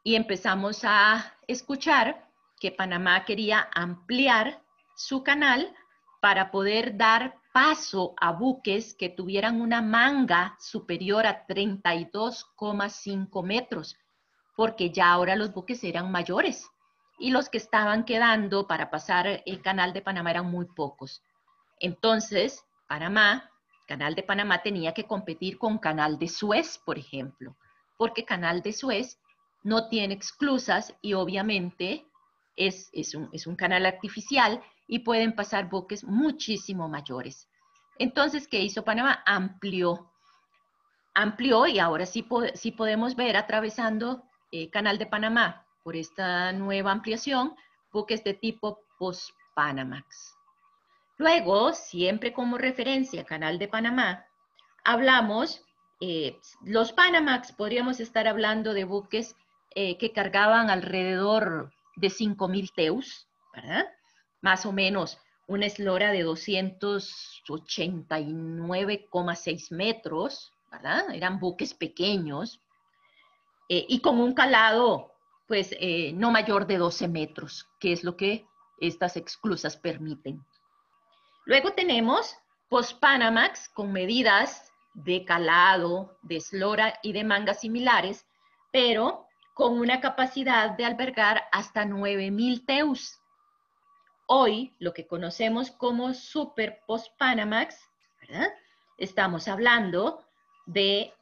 y empezamos a escuchar que Panamá quería ampliar su canal para poder dar paso a buques que tuvieran una manga superior a 32,5 metros, porque ya ahora los buques eran mayores y los que estaban quedando para pasar el Canal de Panamá eran muy pocos. Entonces, Canal de Panamá tenía que competir con Canal de Suez, por ejemplo, porque Canal de Suez no tiene esclusas y obviamente es un canal artificial y pueden pasar buques muchísimo mayores. Entonces, ¿qué hizo Panamá? Amplió y ahora sí podemos ver atravesando Canal de Panamá por esta nueva ampliación, buques de tipo post-Panamax. Luego, siempre como referencia Canal de Panamá, hablamos, los Panamax, podríamos estar hablando de buques que cargaban alrededor de 5,000 TEUs, ¿verdad? Más o menos una eslora de 289,6 metros, ¿verdad? Eran buques pequeños y con un calado, pues, no mayor de 12 metros, que es lo que estas esclusas permiten. Luego tenemos post-Panamax con medidas de calado, de eslora y de manga similares, pero con una capacidad de albergar hasta 9,000 TEUs. Hoy, lo que conocemos como Super Post-Panamax, ¿verdad? Estamos hablando de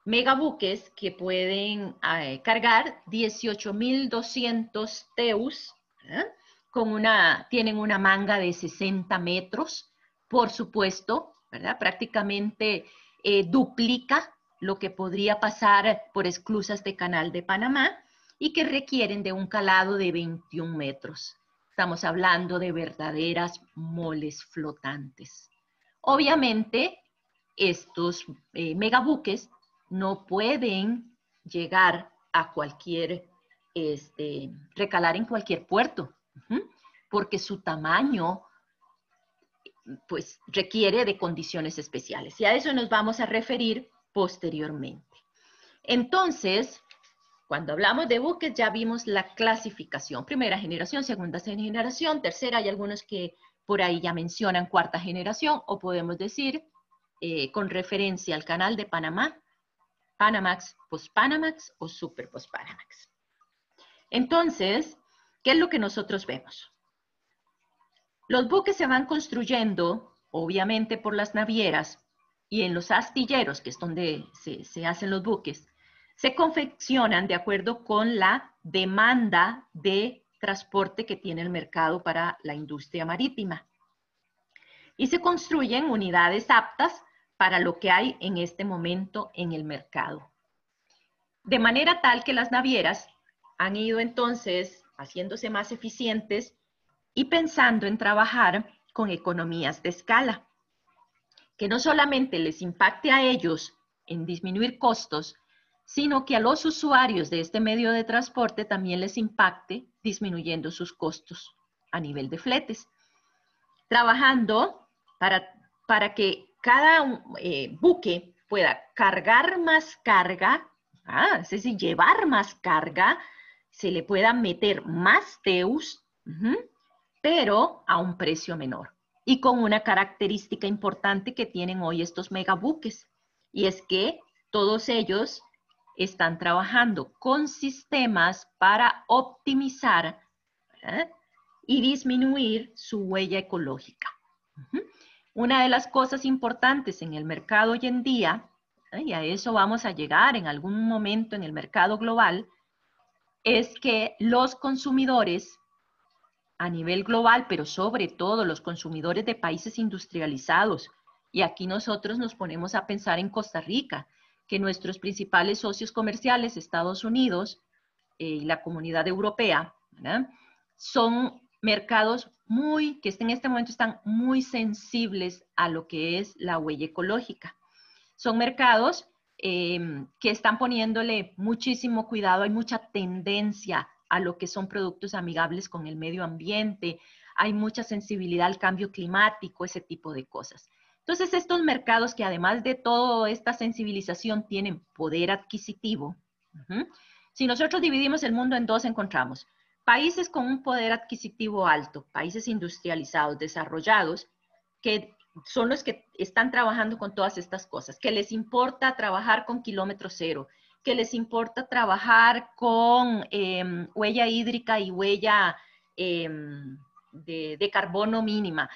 megabuques que pueden cargar 18,200 TEUs, ¿verdad? Tienen una manga de 60 metros, por supuesto, ¿verdad? Prácticamente duplica lo que podría pasar por esclusas de Canal de Panamá y que requieren de un calado de 21 metros. Estamos hablando de verdaderas moles flotantes. Obviamente, estos megabuques no pueden llegar a recalar en cualquier puerto, porque su tamaño pues requiere de condiciones especiales. Y a eso nos vamos a referir posteriormente. Entonces, cuando hablamos de buques ya vimos la clasificación. Primera generación, segunda generación, tercera, hay algunos que por ahí ya mencionan cuarta generación, o podemos decir, con referencia al Canal de Panamá, Panamax, Post-Panamax o Super Post-Panamax. Entonces, ¿qué es lo que nosotros vemos? Los buques se van construyendo, obviamente, por las navieras y en los astilleros, que es donde se hacen los buques, se confeccionan de acuerdo con la demanda de transporte que tiene el mercado para la industria marítima. Y se construyen unidades aptas para lo que hay en este momento en el mercado. De manera tal que las navieras han ido entonces haciéndose más eficientes y pensando en trabajar con economías de escala, que no solamente les impacte a ellos en disminuir costos, sino que a los usuarios de este medio de transporte también les impacte disminuyendo sus costos a nivel de fletes. Trabajando para que cada buque pueda cargar más carga, es decir, llevar más carga, se le pueda meter más TEUs, pero a un precio menor. Y con una característica importante que tienen hoy estos megabuques, y es que todos ellos están trabajando con sistemas para optimizar y disminuir su huella ecológica. Una de las cosas importantes en el mercado hoy en día, y a eso vamos a llegar en algún momento en el mercado global, es que los consumidores a nivel global, pero sobre todo los consumidores de países industrializados, y aquí nosotros nos ponemos a pensar en Costa Rica, que nuestros principales socios comerciales, Estados Unidos y la Comunidad Europea, ¿verdad?, son mercados que en este momento están muy sensibles a lo que es la huella ecológica. Son mercados que están poniéndole muchísimo cuidado, hay mucha tendencia a lo que son productos amigables con el medio ambiente, hay mucha sensibilidad al cambio climático, ese tipo de cosas. Entonces, estos mercados que además de toda esta sensibilización tienen poder adquisitivo, si nosotros dividimos el mundo en dos, encontramos países con un poder adquisitivo alto, países industrializados, desarrollados, que son los que están trabajando con todas estas cosas, que les importa trabajar con kilómetro cero, que les importa trabajar con huella hídrica y huella de carbono mínima.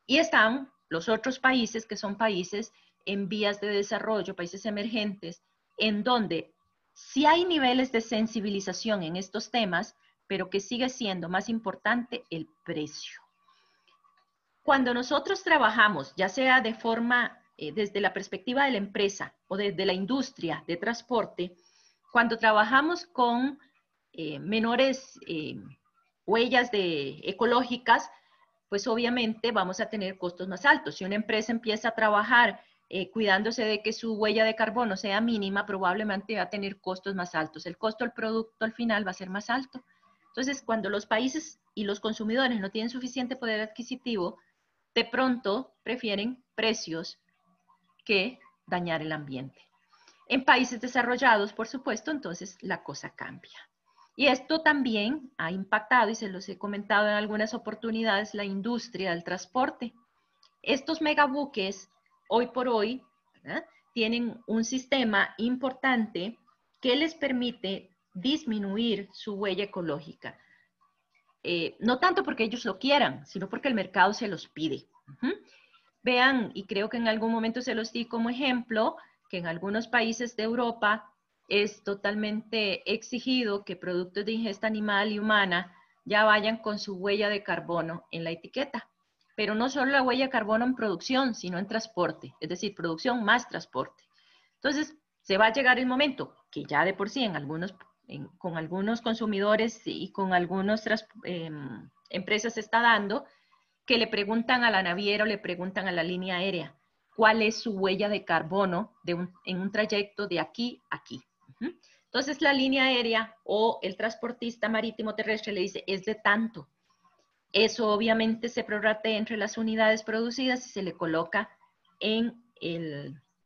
Y están los otros países que son países en vías de desarrollo, países emergentes, en donde sí hay niveles de sensibilización en estos temas, pero que sigue siendo más importante el precio. Cuando nosotros trabajamos, ya sea de forma, desde la perspectiva de la empresa o desde la industria de transporte, cuando trabajamos con menores huellas ecológicas, pues obviamente vamos a tener costos más altos. Si una empresa empieza a trabajar cuidándose de que su huella de carbono sea mínima, probablemente va a tener costos más altos. El costo del producto al final va a ser más alto. Entonces, cuando los países y los consumidores no tienen suficiente poder adquisitivo, de pronto prefieren precios que dañar el ambiente. En países desarrollados, por supuesto, entonces la cosa cambia. Y esto también ha impactado, y se los he comentado en algunas oportunidades, la industria del transporte. Estos megabuques, hoy por hoy, ¿verdad?, tienen un sistema importante que les permite disminuir su huella ecológica. No tanto porque ellos lo quieran, sino porque el mercado se los pide. Vean, y creo que en algún momento se los di como ejemplo, que en algunos países de Europa es totalmente exigido que productos de ingesta animal y humana ya vayan con su huella de carbono en la etiqueta. Pero no solo la huella de carbono en producción, sino en transporte, es decir, producción más transporte. Entonces, se va a llegar el momento que ya de por sí con algunos consumidores y con algunas empresas se está dando, que le preguntan a la naviera o le preguntan a la línea aérea cuál es su huella de carbono en un trayecto de aquí a aquí. Entonces la línea aérea o el transportista marítimo terrestre le dice, es de tanto. Eso obviamente se prorratea entre las unidades producidas y se le coloca en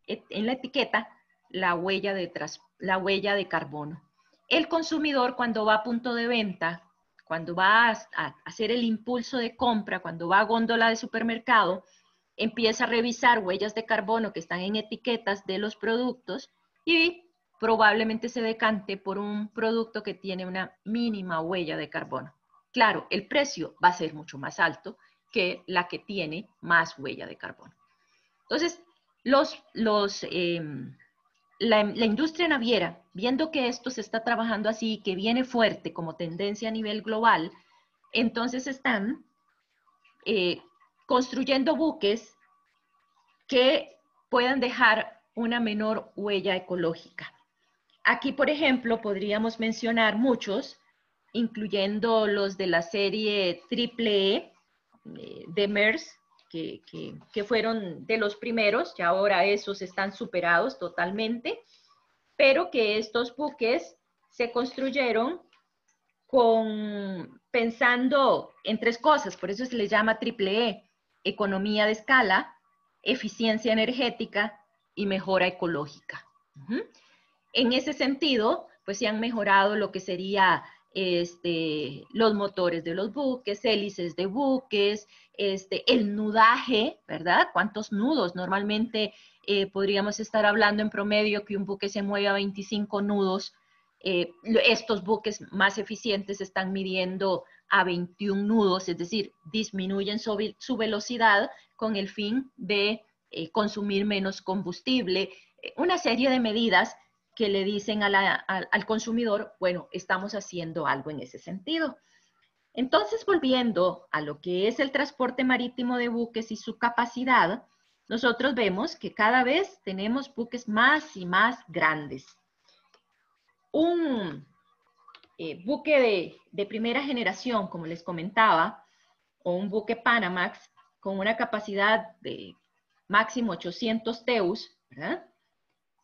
la etiqueta la huella de carbono. El consumidor, cuando va a punto de venta, cuando va a hacer el impulso de compra, cuando va a góndola de supermercado, empieza a revisar huellas de carbono que están en etiquetas de los productos y probablemente se decante por un producto que tiene una mínima huella de carbono. Claro, el precio va a ser mucho más alto que la que tiene más huella de carbono. Entonces, la industria naviera, viendo que esto se está trabajando así, que viene fuerte como tendencia a nivel global, entonces están construyendo buques que puedan dejar una menor huella ecológica. Aquí, por ejemplo, podríamos mencionar muchos, incluyendo los de la serie AAA de Maersk, que fueron de los primeros, y ahora esos están superados totalmente, pero que estos buques se construyeron pensando en tres cosas, por eso se les llama AAA: economía de escala, eficiencia energética y mejora ecológica. En ese sentido, pues se han mejorado lo que sería los motores de los buques, hélices de buques, el nudaje, ¿verdad? ¿Cuántos nudos? Normalmente podríamos estar hablando en promedio que un buque se mueve a 25 nudos. Estos buques más eficientes están midiendo a 21 nudos, es decir, disminuyen su velocidad con el fin de consumir menos combustible. Una serie de medidas que le dicen al consumidor, bueno, estamos haciendo algo en ese sentido. Entonces, volviendo a lo que es el transporte marítimo de buques y su capacidad, nosotros vemos que cada vez tenemos buques más y más grandes. Un buque de primera generación, como les comentaba, o un buque Panamax con una capacidad de máximo 800 TEUs, ¿verdad?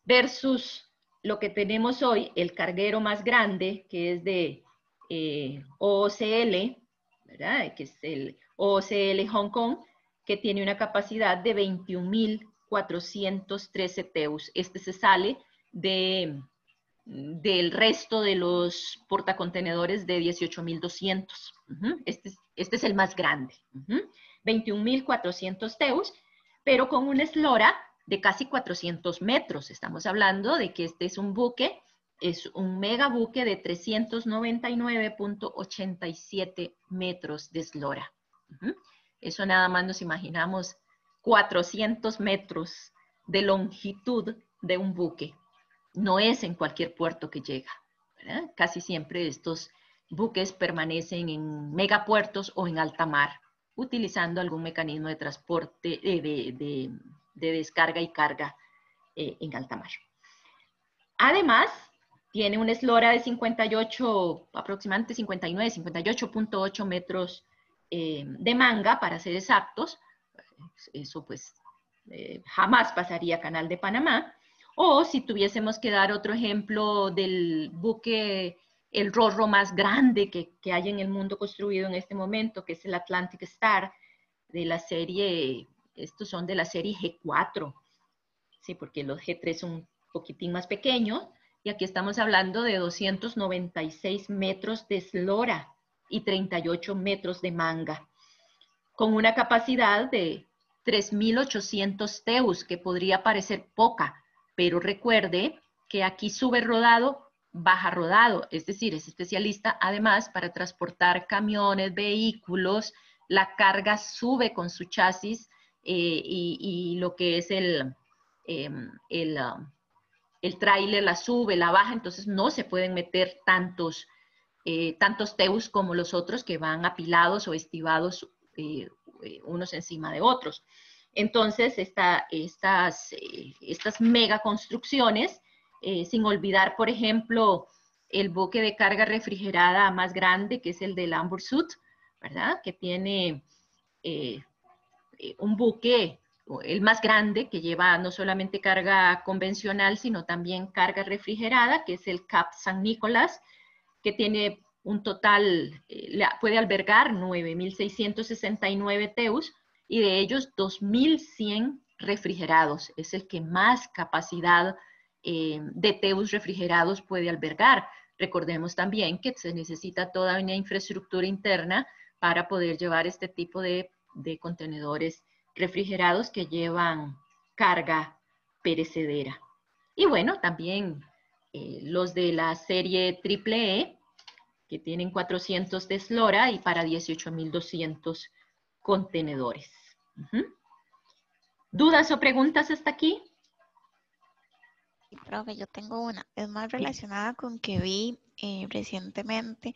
Versus lo que tenemos hoy, el carguero más grande, que es de OOCL, ¿verdad? Que es el OOCL Hong Kong, que tiene una capacidad de 21.413 TEUs. Este se sale del resto de los portacontenedores de 18.200. Este es el más grande. 21.400 TEUs, pero con una eslora de casi 400 metros. Estamos hablando de que este es un buque, es un megabuque de 399.87 metros de eslora. Eso nada más nos imaginamos 400 metros de longitud de un buque. No es en cualquier puerto que llega, ¿verdad? Casi siempre estos buques permanecen en megapuertos o en alta mar, utilizando algún mecanismo de transporte, de descarga y carga en alta mar. Además, tiene una eslora de 58, aproximadamente 59, 58.8 metros de manga, para ser exactos. Eso pues jamás pasaría Canal de Panamá. O si tuviésemos que dar otro ejemplo del buque, el ro-ro más grande que hay en el mundo construido en este momento, que es el Atlantic Star, de la serie, estos son de la serie G4, ¿sí? Porque los G3 son un poquitín más pequeños, y aquí estamos hablando de 296 metros de eslora y 38 metros de manga, con una capacidad de 3.800 TEUs, que podría parecer poca, pero recuerde que aquí sube rodado, baja rodado, es decir, es especialista además para transportar camiones, vehículos. La carga sube con su chasis y lo que es el tráiler la sube, la baja, entonces no se pueden meter tantos TEUs como los otros, que van apilados o estivados unos encima de otros. Entonces, estas mega construcciones, sin olvidar, por ejemplo, el buque de carga refrigerada más grande, que es el del Ambursud, ¿verdad? Que tiene un buque, el más grande, que lleva no solamente carga convencional, sino también carga refrigerada, que es el Cap San Nicolás, que tiene un total, puede albergar 9.669 TEUs, y de ellos 2.100 refrigerados. Es el que más capacidad de TEUs refrigerados puede albergar. Recordemos también que se necesita toda una infraestructura interna para poder llevar este tipo de contenedores refrigerados que llevan carga perecedera. Y bueno, también los de la serie AAA, que tienen 400 de eslora y para 18.200 contenedores. ¿Dudas o preguntas hasta aquí? Sí, profe, yo tengo una. Es más relacionada con que vi recientemente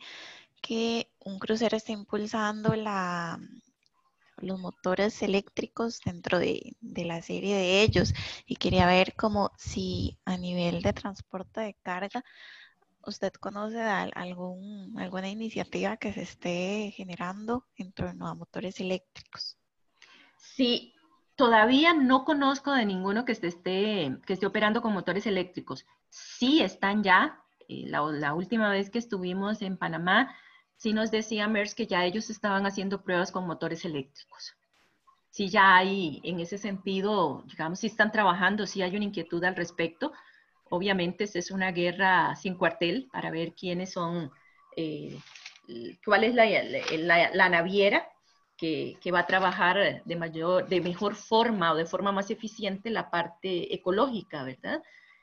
que un crucero está impulsando los motores eléctricos dentro de la serie de ellos y quería ver como si a nivel de transporte de carga usted conoce de alguna iniciativa que se esté generando en torno a motores eléctricos. Sí, todavía no conozco de ninguno que esté operando con motores eléctricos. Sí están ya. La última vez que estuvimos en Panamá, sí nos decía Maersk que ya ellos estaban haciendo pruebas con motores eléctricos. Sí, ya hay en ese sentido, digamos, sí están trabajando, sí hay una inquietud al respecto. Obviamente, esta es una guerra sin cuartel para ver quiénes son, cuál es la naviera que va a trabajar de mejor forma o de forma más eficiente la parte ecológica, ¿verdad?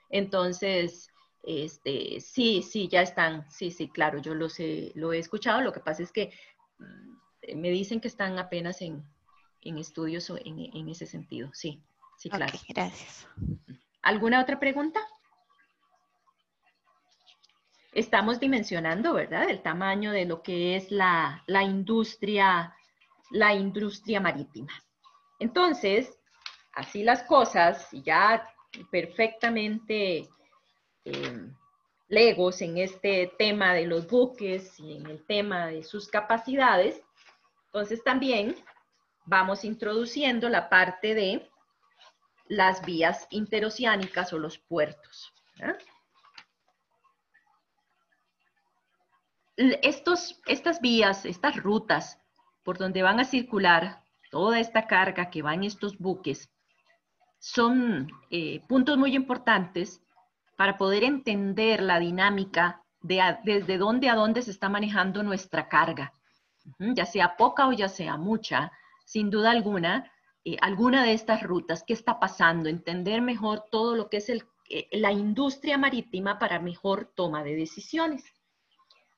Entonces, sí, ya están, sí, claro, yo lo he escuchado, lo que pasa es que me dicen que están apenas en estudios en ese sentido, sí, claro. Ok, gracias. ¿Alguna otra pregunta? Estamos dimensionando, ¿verdad? El tamaño de lo que es la industria marítima. Entonces, así las cosas, ya perfectamente legos en este tema de los buques y en el tema de sus capacidades, entonces también vamos introduciendo la parte de las vías interoceánicas o los puertos, ¿verdad? Estas vías, estas rutas por donde van a circular toda esta carga que va en estos buques, son puntos muy importantes para poder entender la dinámica desde dónde a dónde se está manejando nuestra carga, ya sea poca o ya sea mucha, sin duda alguna, alguna de estas rutas, qué está pasando, entender mejor todo lo que es la industria marítima para mejor toma de decisiones.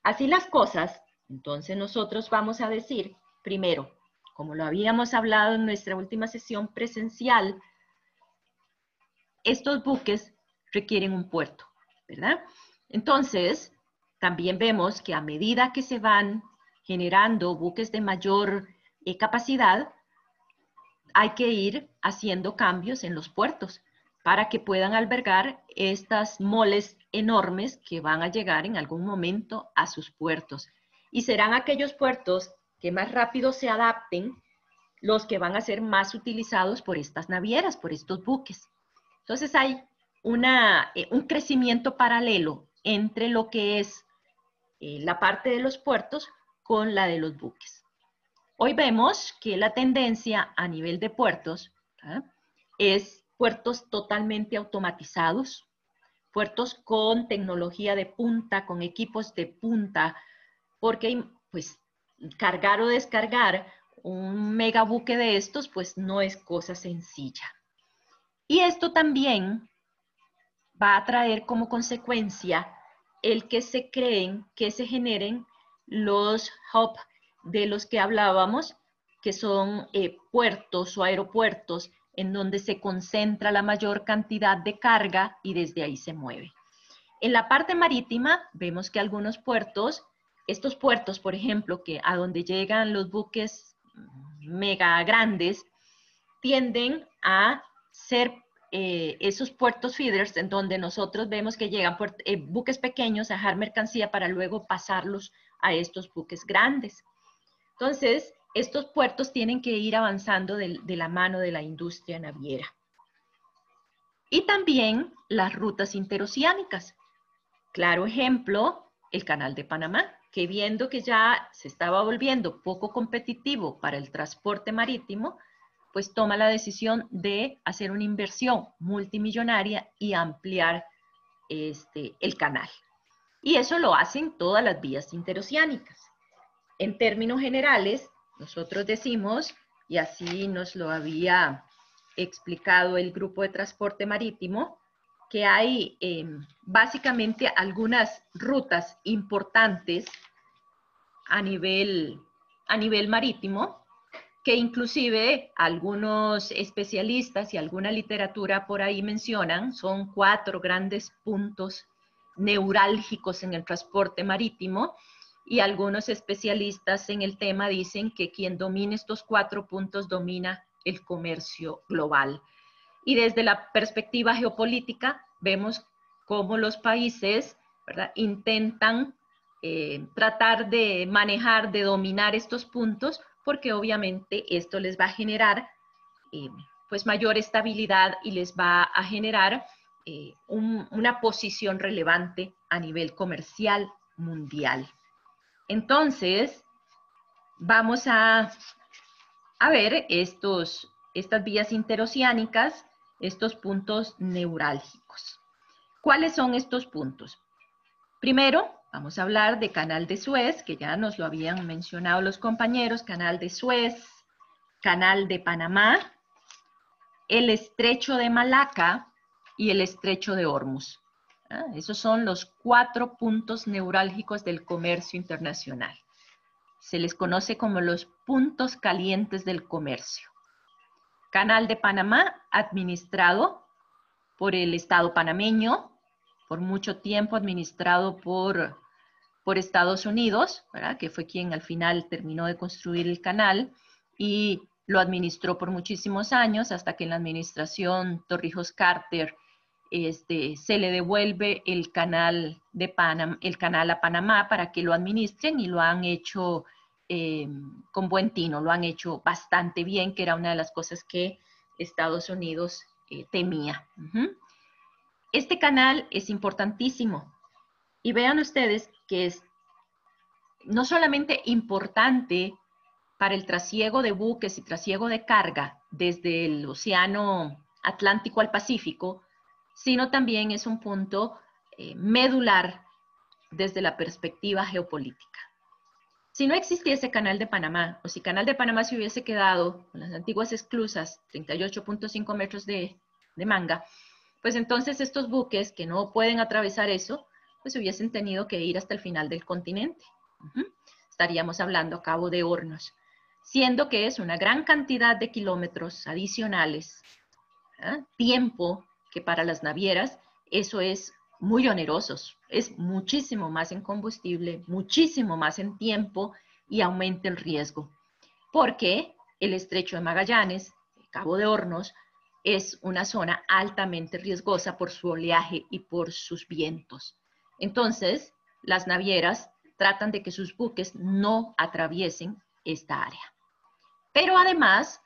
Así las cosas, entonces nosotros vamos a decir, primero, como lo habíamos hablado en nuestra última sesión presencial, estos buques requieren un puerto, ¿verdad? Entonces, también vemos que a medida que se van generando buques de mayor capacidad, hay que ir haciendo cambios en los puertos para que puedan albergar estas moles enormes que van a llegar en algún momento a sus puertos. Y serán aquellos puertos que más rápido se adapten los que van a ser más utilizados por estas navieras, por estos buques. Entonces hay un crecimiento paralelo entre lo que es la parte de los puertos con la de los buques. Hoy vemos que la tendencia a nivel de puertos es puertos totalmente automatizados, puertos con tecnología de punta, con equipos de punta, porque pues cargar o descargar un megabuque de estos pues no es cosa sencilla. Y esto también va a traer como consecuencia el que se generen los hubs de los que hablábamos, que son puertos o aeropuertos en donde se concentra la mayor cantidad de carga y desde ahí se mueve. En la parte marítima vemos que algunos puertos, estos puertos, por ejemplo, que a donde llegan los buques mega grandes, tienden a ser esos puertos feeders en donde nosotros vemos que llegan buques pequeños a dejar mercancía para luego pasarlos a estos buques grandes. Entonces, estos puertos tienen que ir avanzando de la mano de la industria naviera. Y también las rutas interoceánicas. Claro ejemplo, el Canal de Panamá, que viendo que ya se estaba volviendo poco competitivo para el transporte marítimo, pues toma la decisión de hacer una inversión multimillonaria y ampliar el canal. Y eso lo hacen todas las vías interoceánicas. En términos generales, nosotros decimos, y así nos lo había explicado el Grupo de Transporte Marítimo, que hay básicamente algunas rutas importantes a nivel marítimo, que inclusive algunos especialistas y alguna literatura por ahí mencionan, son 4 grandes puntos neurálgicos en el transporte marítimo, y algunos especialistas en el tema dicen que quien domine estos 4 puntos domina el comercio global. Y desde la perspectiva geopolítica vemos cómo los países, ¿verdad?, intentan tratar de manejar, de dominar estos puntos, porque obviamente esto les va a generar pues mayor estabilidad y les va a generar una posición relevante a nivel comercial mundial. Entonces, vamos a ver estas vías interoceánicas, estos puntos neurálgicos. ¿Cuáles son estos puntos? Primero, vamos a hablar de Canal de Suez, que ya nos lo habían mencionado los compañeros, Canal de Suez, Canal de Panamá, el Estrecho de Malaca y el Estrecho de Hormuz. Esos son los 4 puntos neurálgicos del comercio internacional. Se les conoce como los puntos calientes del comercio. Canal de Panamá, administrado por el Estado panameño, por mucho tiempo administrado por Estados Unidos, ¿verdad?, que fue quien al final terminó de construir el canal y lo administró por muchísimos años, hasta que en la administración Torrijos Carter se le devuelve el canal a Panamá para que lo administren, y lo han hecho con buen tino, lo han hecho bastante bien, que era una de las cosas que Estados Unidos temía. Este canal es importantísimo, y vean ustedes que es no solamente importante para el trasiego de buques y trasiego de carga desde el Océano Atlántico al Pacífico, sino también es un punto medular desde la perspectiva geopolítica. Si no existiese Canal de Panamá, o si Canal de Panamá se hubiese quedado con las antiguas esclusas, 38.5 metros de manga, pues entonces estos buques que no pueden atravesar eso, pues hubiesen tenido que ir hasta el final del continente. Estaríamos hablando a Cabo de Hornos, siendo que es una gran cantidad de kilómetros adicionales, tiempo que para las navieras eso es muy oneroso, es muchísimo más en combustible, muchísimo más en tiempo, y aumenta el riesgo, porque el Estrecho de Magallanes, Cabo de Hornos, es una zona altamente riesgosa por su oleaje y por sus vientos. Entonces, las navieras tratan de que sus buques no atraviesen esta área. Pero además,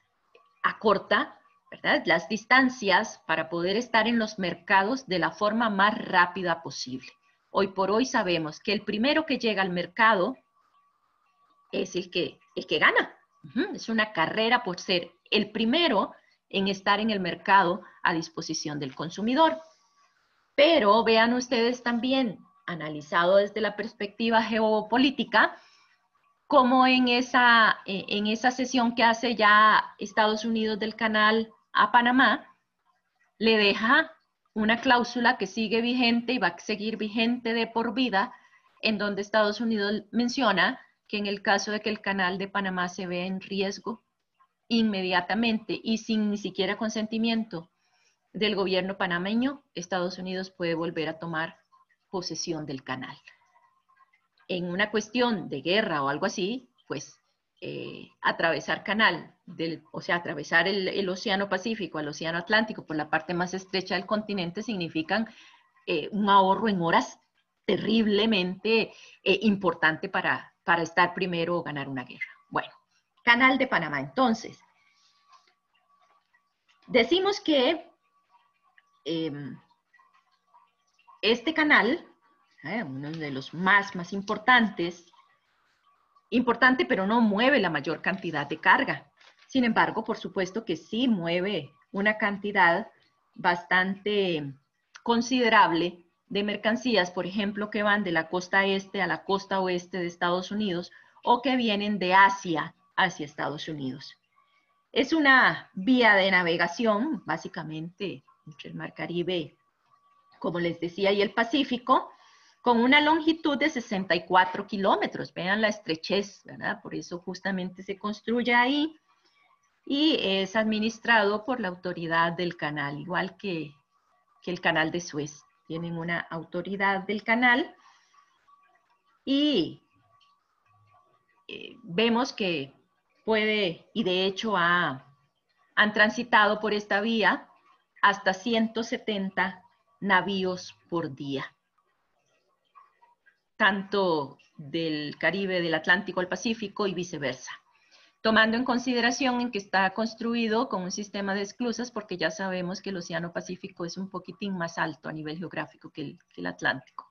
acorta, ¿verdad?, las distancias para poder estar en los mercados de la forma más rápida posible. Hoy por hoy sabemos que el primero que llega al mercado es el que gana. Es una carrera por ser el primero en estar en el mercado a disposición del consumidor. Pero vean ustedes también, analizado desde la perspectiva geopolítica, como en esa cesión que hace ya Estados Unidos del canal a Panamá, le deja una cláusula que sigue vigente y va a seguir vigente de por vida, en donde Estados Unidos menciona que en el caso de que el canal de Panamá se vea en riesgo, inmediatamente y sin ni siquiera consentimiento del gobierno panameño, Estados Unidos puede volver a tomar posesión del canal. En una cuestión de guerra o algo así, pues atravesar atravesar el Océano Pacífico al Océano Atlántico por la parte más estrecha del continente significan un ahorro en horas terriblemente importante para estar primero o ganar una guerra. Bueno, Canal de Panamá. Entonces, decimos que este canal, uno de los más importantes, importante pero no mueve la mayor cantidad de carga. Sin embargo, por supuesto que sí mueve una cantidad bastante considerable de mercancías, por ejemplo, que van de la costa este a la costa oeste de Estados Unidos, o que vienen de Asia hacia Estados Unidos. Es una vía de navegación, básicamente, entre el Mar Caribe como les decía, y el Pacífico, con una longitud de 64 kilómetros. Vean la estrechez, ¿verdad? Por eso justamente se construye ahí y es administrado por la autoridad del canal, igual que el canal de Suez. Tienen una autoridad del canal y vemos que puede, y de hecho han transitado por esta vía hasta 170 navíos por día, tanto del Caribe, del Atlántico al Pacífico y viceversa, tomando en consideración en que está construido con un sistema de esclusas, porque ya sabemos que el Océano Pacífico es un poquitín más alto a nivel geográfico que el Atlántico.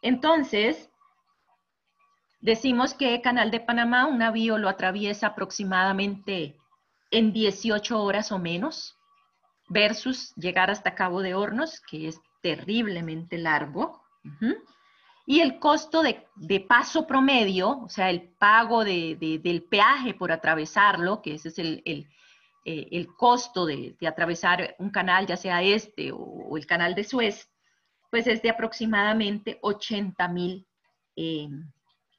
Entonces, decimos que Canal de Panamá, un navío lo atraviesa aproximadamente en 18 horas o menos, versus llegar hasta Cabo de Hornos, que es terriblemente largo. Y el costo de paso promedio, o sea, el pago del peaje por atravesarlo, que ese es el costo de atravesar un canal, ya sea este o el canal de Suez, pues es de aproximadamente 80.000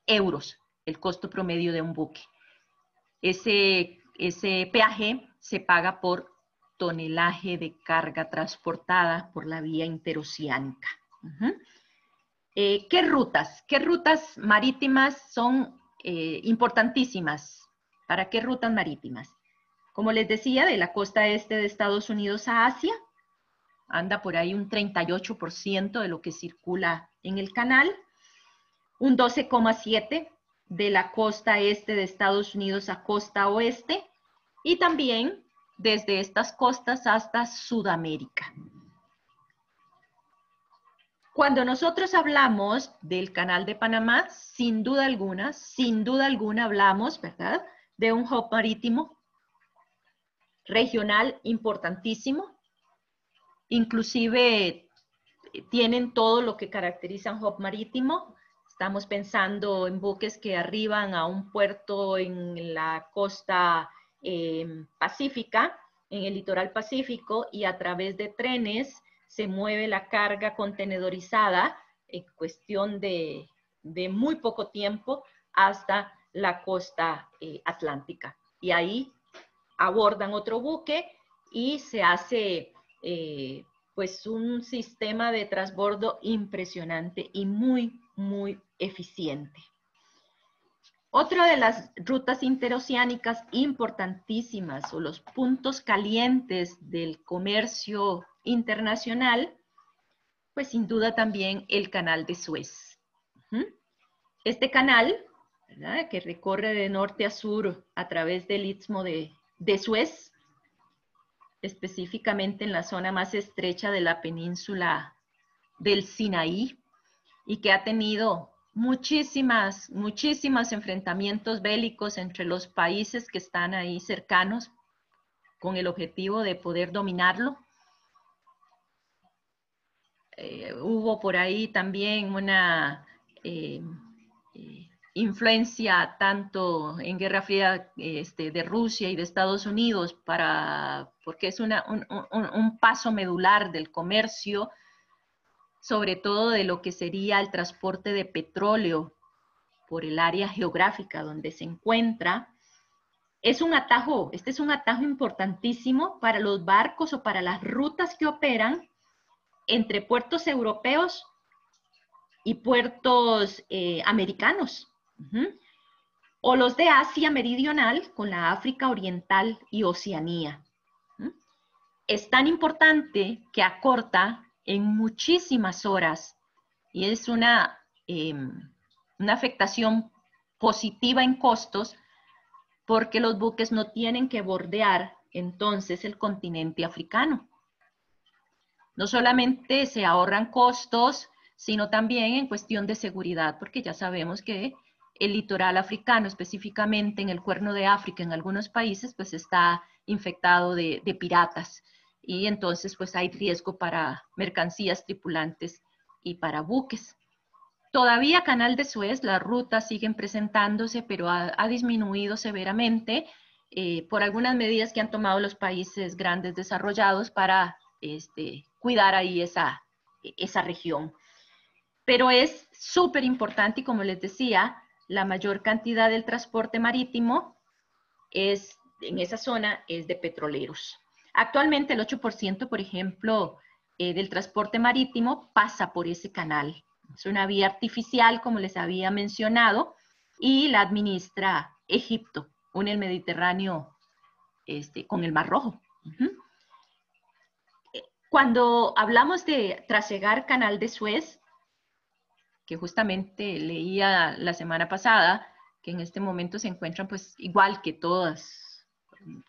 euros, el costo promedio de un buque. Ese peaje se paga por tonelaje de carga transportada por la vía interoceánica. ¿Qué rutas marítimas son importantísimas? ¿Para qué rutas marítimas? Como les decía, de la costa este de Estados Unidos a Asia, anda por ahí un 38% de lo que circula en el canal, un 12,7% de la costa este de Estados Unidos a costa oeste, y también desde estas costas hasta Sudamérica. Cuando nosotros hablamos del Canal de Panamá, sin duda alguna hablamos, ¿verdad?, de un hub marítimo regional importantísimo. Inclusive tienen todo lo que caracteriza un hub marítimo. Estamos pensando en buques que arriban a un puerto en la costa pacífica, en el litoral pacífico, y a través de trenes se mueve la carga contenedorizada en cuestión de muy poco tiempo hasta la costa atlántica. Y ahí abordan otro buque y se hace pues un sistema de transbordo impresionante y muy, muy eficiente. Otra de las rutas interoceánicas importantísimas o los puntos calientes del comercio internacional, pues sin duda también el canal de Suez. Este canal, ¿verdad?, que recorre de norte a sur a través del istmo de Suez, específicamente en la zona más estrecha de la península del Sinaí, y que ha tenido muchísimos enfrentamientos bélicos entre los países que están ahí cercanos con el objetivo de poder dominarlo. Hubo por ahí también una influencia tanto en Guerra Fría de Rusia y de Estados Unidos, porque es un paso medular del comercio, sobre todo de lo que sería el transporte de petróleo por el área geográfica donde se encuentra. Este es un atajo importantísimo para los barcos o para las rutas que operan entre puertos europeos y puertos americanos, o los de Asia Meridional con la África Oriental y Oceanía. Es tan importante que acorta en muchísimas horas y es una afectación positiva en costos, porque los buques no tienen que bordear entonces el continente africano. No solamente se ahorran costos, sino también en cuestión de seguridad, porque ya sabemos que el litoral africano, específicamente en el Cuerno de África, en algunos países, pues está infectado de piratas, y entonces pues hay riesgo para mercancías, tripulantes y para buques. Todavía Canal de Suez, las rutas siguen presentándose, pero ha disminuido severamente por algunas medidas que han tomado los países grandes desarrollados para cuidar ahí esa esa región. Pero es súper importante y como les decía, la mayor cantidad del transporte marítimo en esa zona es de petroleros. Actualmente el 8%, por ejemplo, del transporte marítimo pasa por ese canal. Es una vía artificial, como les había mencionado, y la administra Egipto, une el Mediterráneo con el Mar Rojo. Cuando hablamos de trasegar Canal de Suez, que justamente leía la semana pasada, que en este momento se encuentran pues igual que todas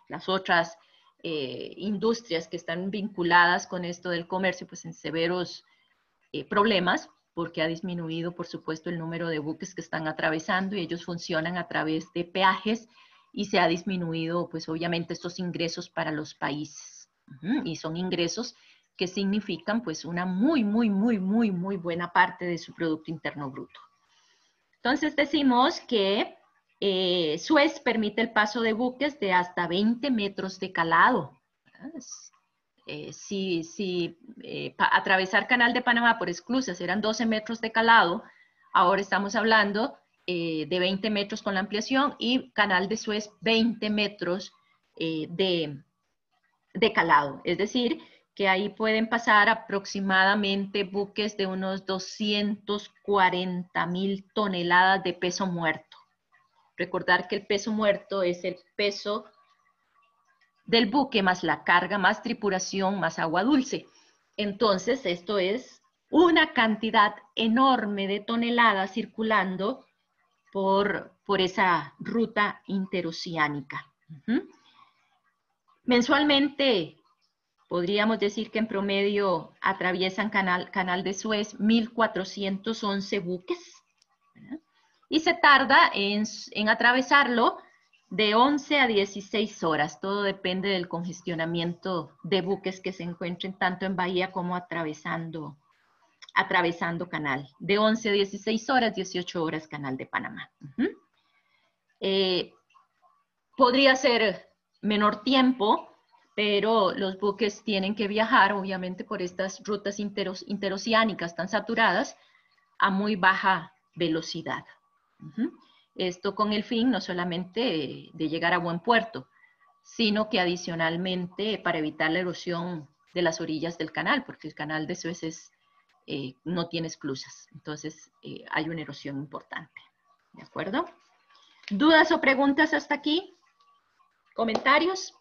las otras industrias que están vinculadas con esto del comercio, pues en severos problemas, porque ha disminuido, por supuesto, el número de buques que están atravesando y ellos funcionan a través de peajes y se ha disminuido, pues obviamente, estos ingresos para los países. Y son ingresos que significan, pues, una muy buena parte de su Producto Interno Bruto. Entonces, decimos que Suez permite el paso de buques de hasta 20 metros de calado. Atravesar Canal de Panamá por esclusas eran 12 metros de calado, ahora estamos hablando de 20 metros con la ampliación y Canal de Suez 20 metros de calado. Es decir, que ahí pueden pasar aproximadamente buques de unos 240,000 toneladas de peso muerto. Recordar que el peso muerto es el peso del buque más la carga, más tripulación, más agua dulce. Entonces, esto es una cantidad enorme de toneladas circulando por esa ruta interoceánica. Mensualmente, podríamos decir que en promedio atraviesan Canal de Suez 1.411 buques, ¿verdad? Y se tarda en atravesarlo de 11 a 16 horas. Todo depende del congestionamiento de buques que se encuentren tanto en bahía como atravesando canal. De 11 a 16 horas, 18 horas Canal de Panamá. Podría ser menor tiempo, pero los buques tienen que viajar, obviamente, por estas rutas interoceánicas tan saturadas a muy baja velocidad. Esto con el fin no solamente de llegar a buen puerto, sino que adicionalmente para evitar la erosión de las orillas del canal, porque el Canal de Suez no tiene esclusas, entonces hay una erosión importante. ¿De acuerdo? ¿Dudas o preguntas hasta aquí? ¿Comentarios?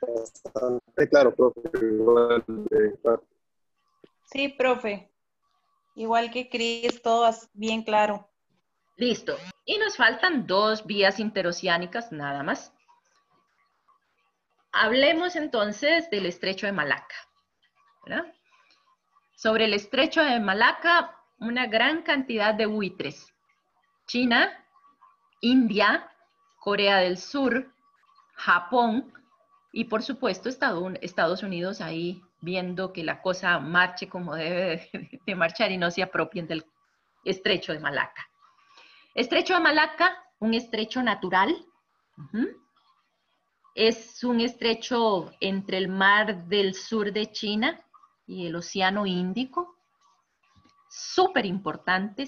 Bastante claro, profe. Sí, profe. Igual que Cris, todo bien claro. Listo. Y nos faltan 2 vías interoceánicas nada más. Hablemos entonces del Estrecho de Malaca, ¿verdad? Sobre el Estrecho de Malaca, una gran cantidad de buitres. China, India, Corea del Sur, Japón y por supuesto Estados Unidos ahí viendo que la cosa marche como debe de marchar y no se apropien del Estrecho de Malaca. Estrecho de Malaca, un estrecho natural. Es un estrecho entre el Mar del Sur de China y el Océano Índico. Súper importante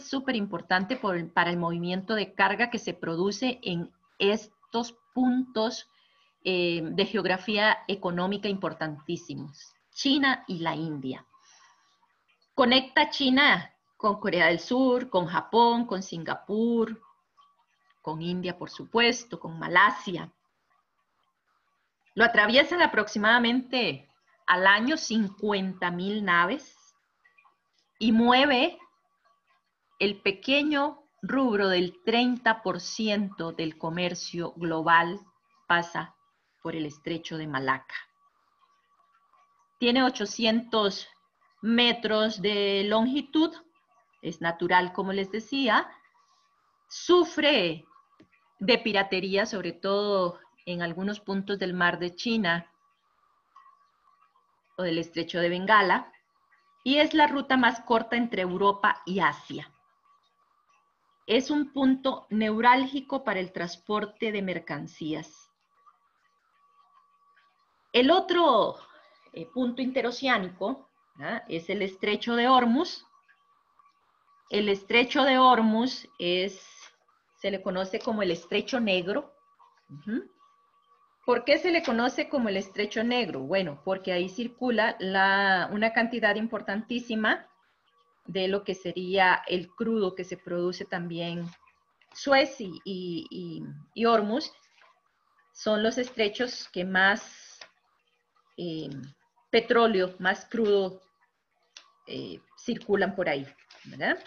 para el movimiento de carga que se produce en estos puntos de geografía económica importantísimos. China y la India. Conecta China con Corea del Sur, con Japón, con Singapur, con India, por supuesto, con Malasia. Lo atraviesan aproximadamente al año 50,000 naves y mueve el pequeño rubro del 30% del comercio global pasa por el Estrecho de Malaca. Tiene 800 metros de longitud, es natural, como les decía, sufre de piratería, sobre todo en algunos puntos del Mar de China o del Estrecho de Bengala, y es la ruta más corta entre Europa y Asia. Es un punto neurálgico para el transporte de mercancías. El otro punto interoceánico, ¿verdad?, es el estrecho de Hormuz. El estrecho de Hormuz se le conoce como el estrecho negro. ¿Por qué se le conoce como el estrecho negro? Bueno, porque ahí circula una cantidad importantísima de lo que sería el crudo que se produce también. Suez y Hormuz son los estrechos que más petróleo, más crudo circulan por ahí, ¿verdad?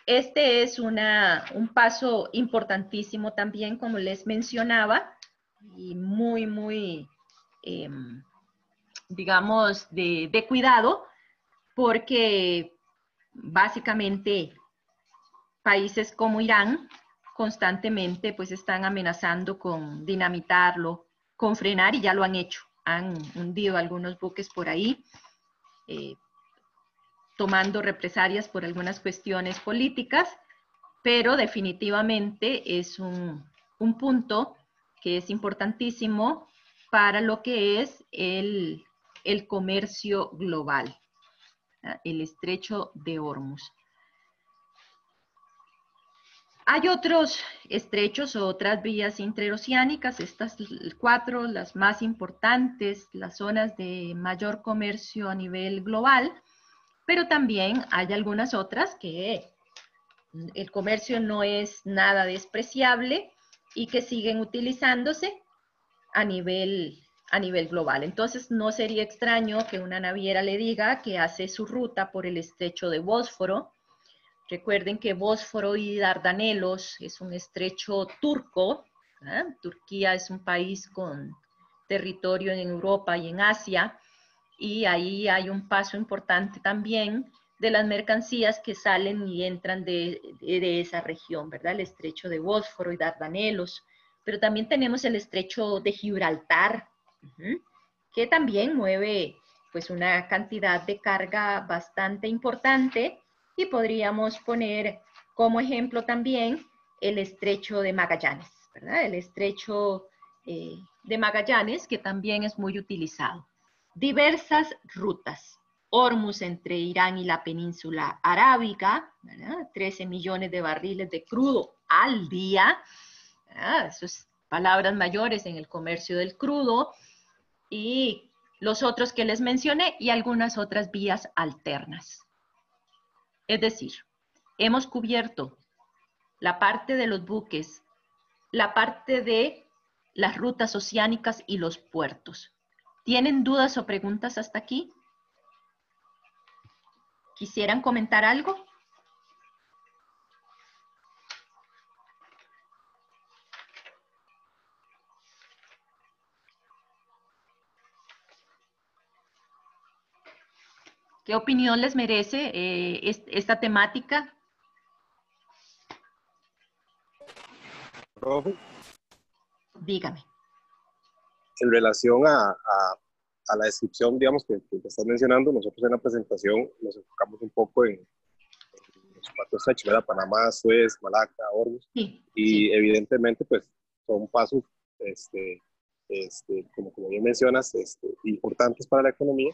Este es un paso importantísimo también, como les mencionaba, y muy, digamos, de cuidado, porque básicamente países como Irán constantemente pues están amenazando con dinamitarlo, con frenar, y ya lo han hecho. Han hundido algunos buques por ahí, tomando represalias por algunas cuestiones políticas, pero definitivamente es un punto que es importantísimo para lo que es el comercio global, ¿verdad?, el estrecho de Hormuz. Hay otros estrechos o otras vías interoceánicas, estas 4, las más importantes, las zonas de mayor comercio a nivel global, pero también hay algunas otras que el comercio no es nada despreciable y que siguen utilizándose a nivel global. Entonces, no sería extraño que una naviera le diga que hace su ruta por el estrecho de Bósforo. Recuerden que Bósforo y Dardanelos es un estrecho turco, ¿eh? Turquía es un país con territorio en Europa y en Asia, y ahí hay un paso importante también de las mercancías que salen y entran de esa región, ¿verdad? El estrecho de Bósforo y Dardanelos. Pero también tenemos el estrecho de Gibraltar, que también mueve pues una cantidad de carga bastante importante. Y podríamos poner como ejemplo también el estrecho de Magallanes, ¿verdad? El estrecho de Magallanes, que también es muy utilizado. Diversas rutas. Hormuz entre Irán y la península arábiga, ¿verdad? 13 millones de barriles de crudo al día. Eso es palabras mayores en el comercio del crudo. Y los otros que les mencioné y algunas otras vías alternas. Es decir, hemos cubierto la parte de los buques, la parte de las rutas oceánicas y los puertos. ¿Tienen dudas o preguntas hasta aquí? ¿Quisieran comentar algo? ¿Qué opinión les merece esta temática? Profe, Dígame. en relación a la descripción, digamos, que estás mencionando, nosotros en la presentación nos enfocamos un poco en los 4 estrechos, ¿verdad? Panamá, Suez, Malaca, Hormuz, Sí, y sí. evidentemente, pues, son pasos, como bien mencionas, importantes para la economía.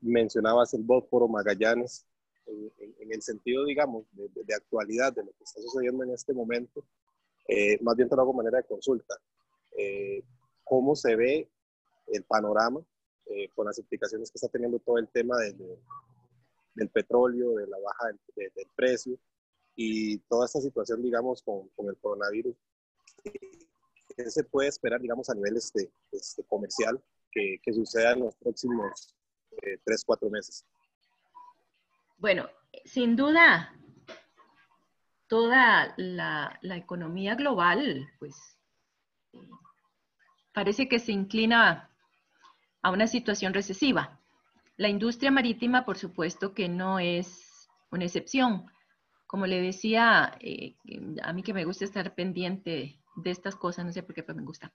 Mencionabas el Bósforo, Magallanes, en el sentido, digamos, de actualidad, de lo que está sucediendo en este momento. Más bien te lo hago de manera de consulta. ¿Cómo se ve el panorama con las implicaciones que está teniendo todo el tema del petróleo, de la baja del precio y toda esta situación, digamos, con el coronavirus? ¿Qué se puede esperar, digamos, a nivel comercial que suceda en los próximos 3-4 meses? Bueno, sin duda, toda la economía global, pues, parece que se inclina a una situación recesiva. La industria marítima, por supuesto que no es una excepción. Como le decía, a mí que me gusta estar pendiente de estas cosas, no sé por qué, pero me gusta.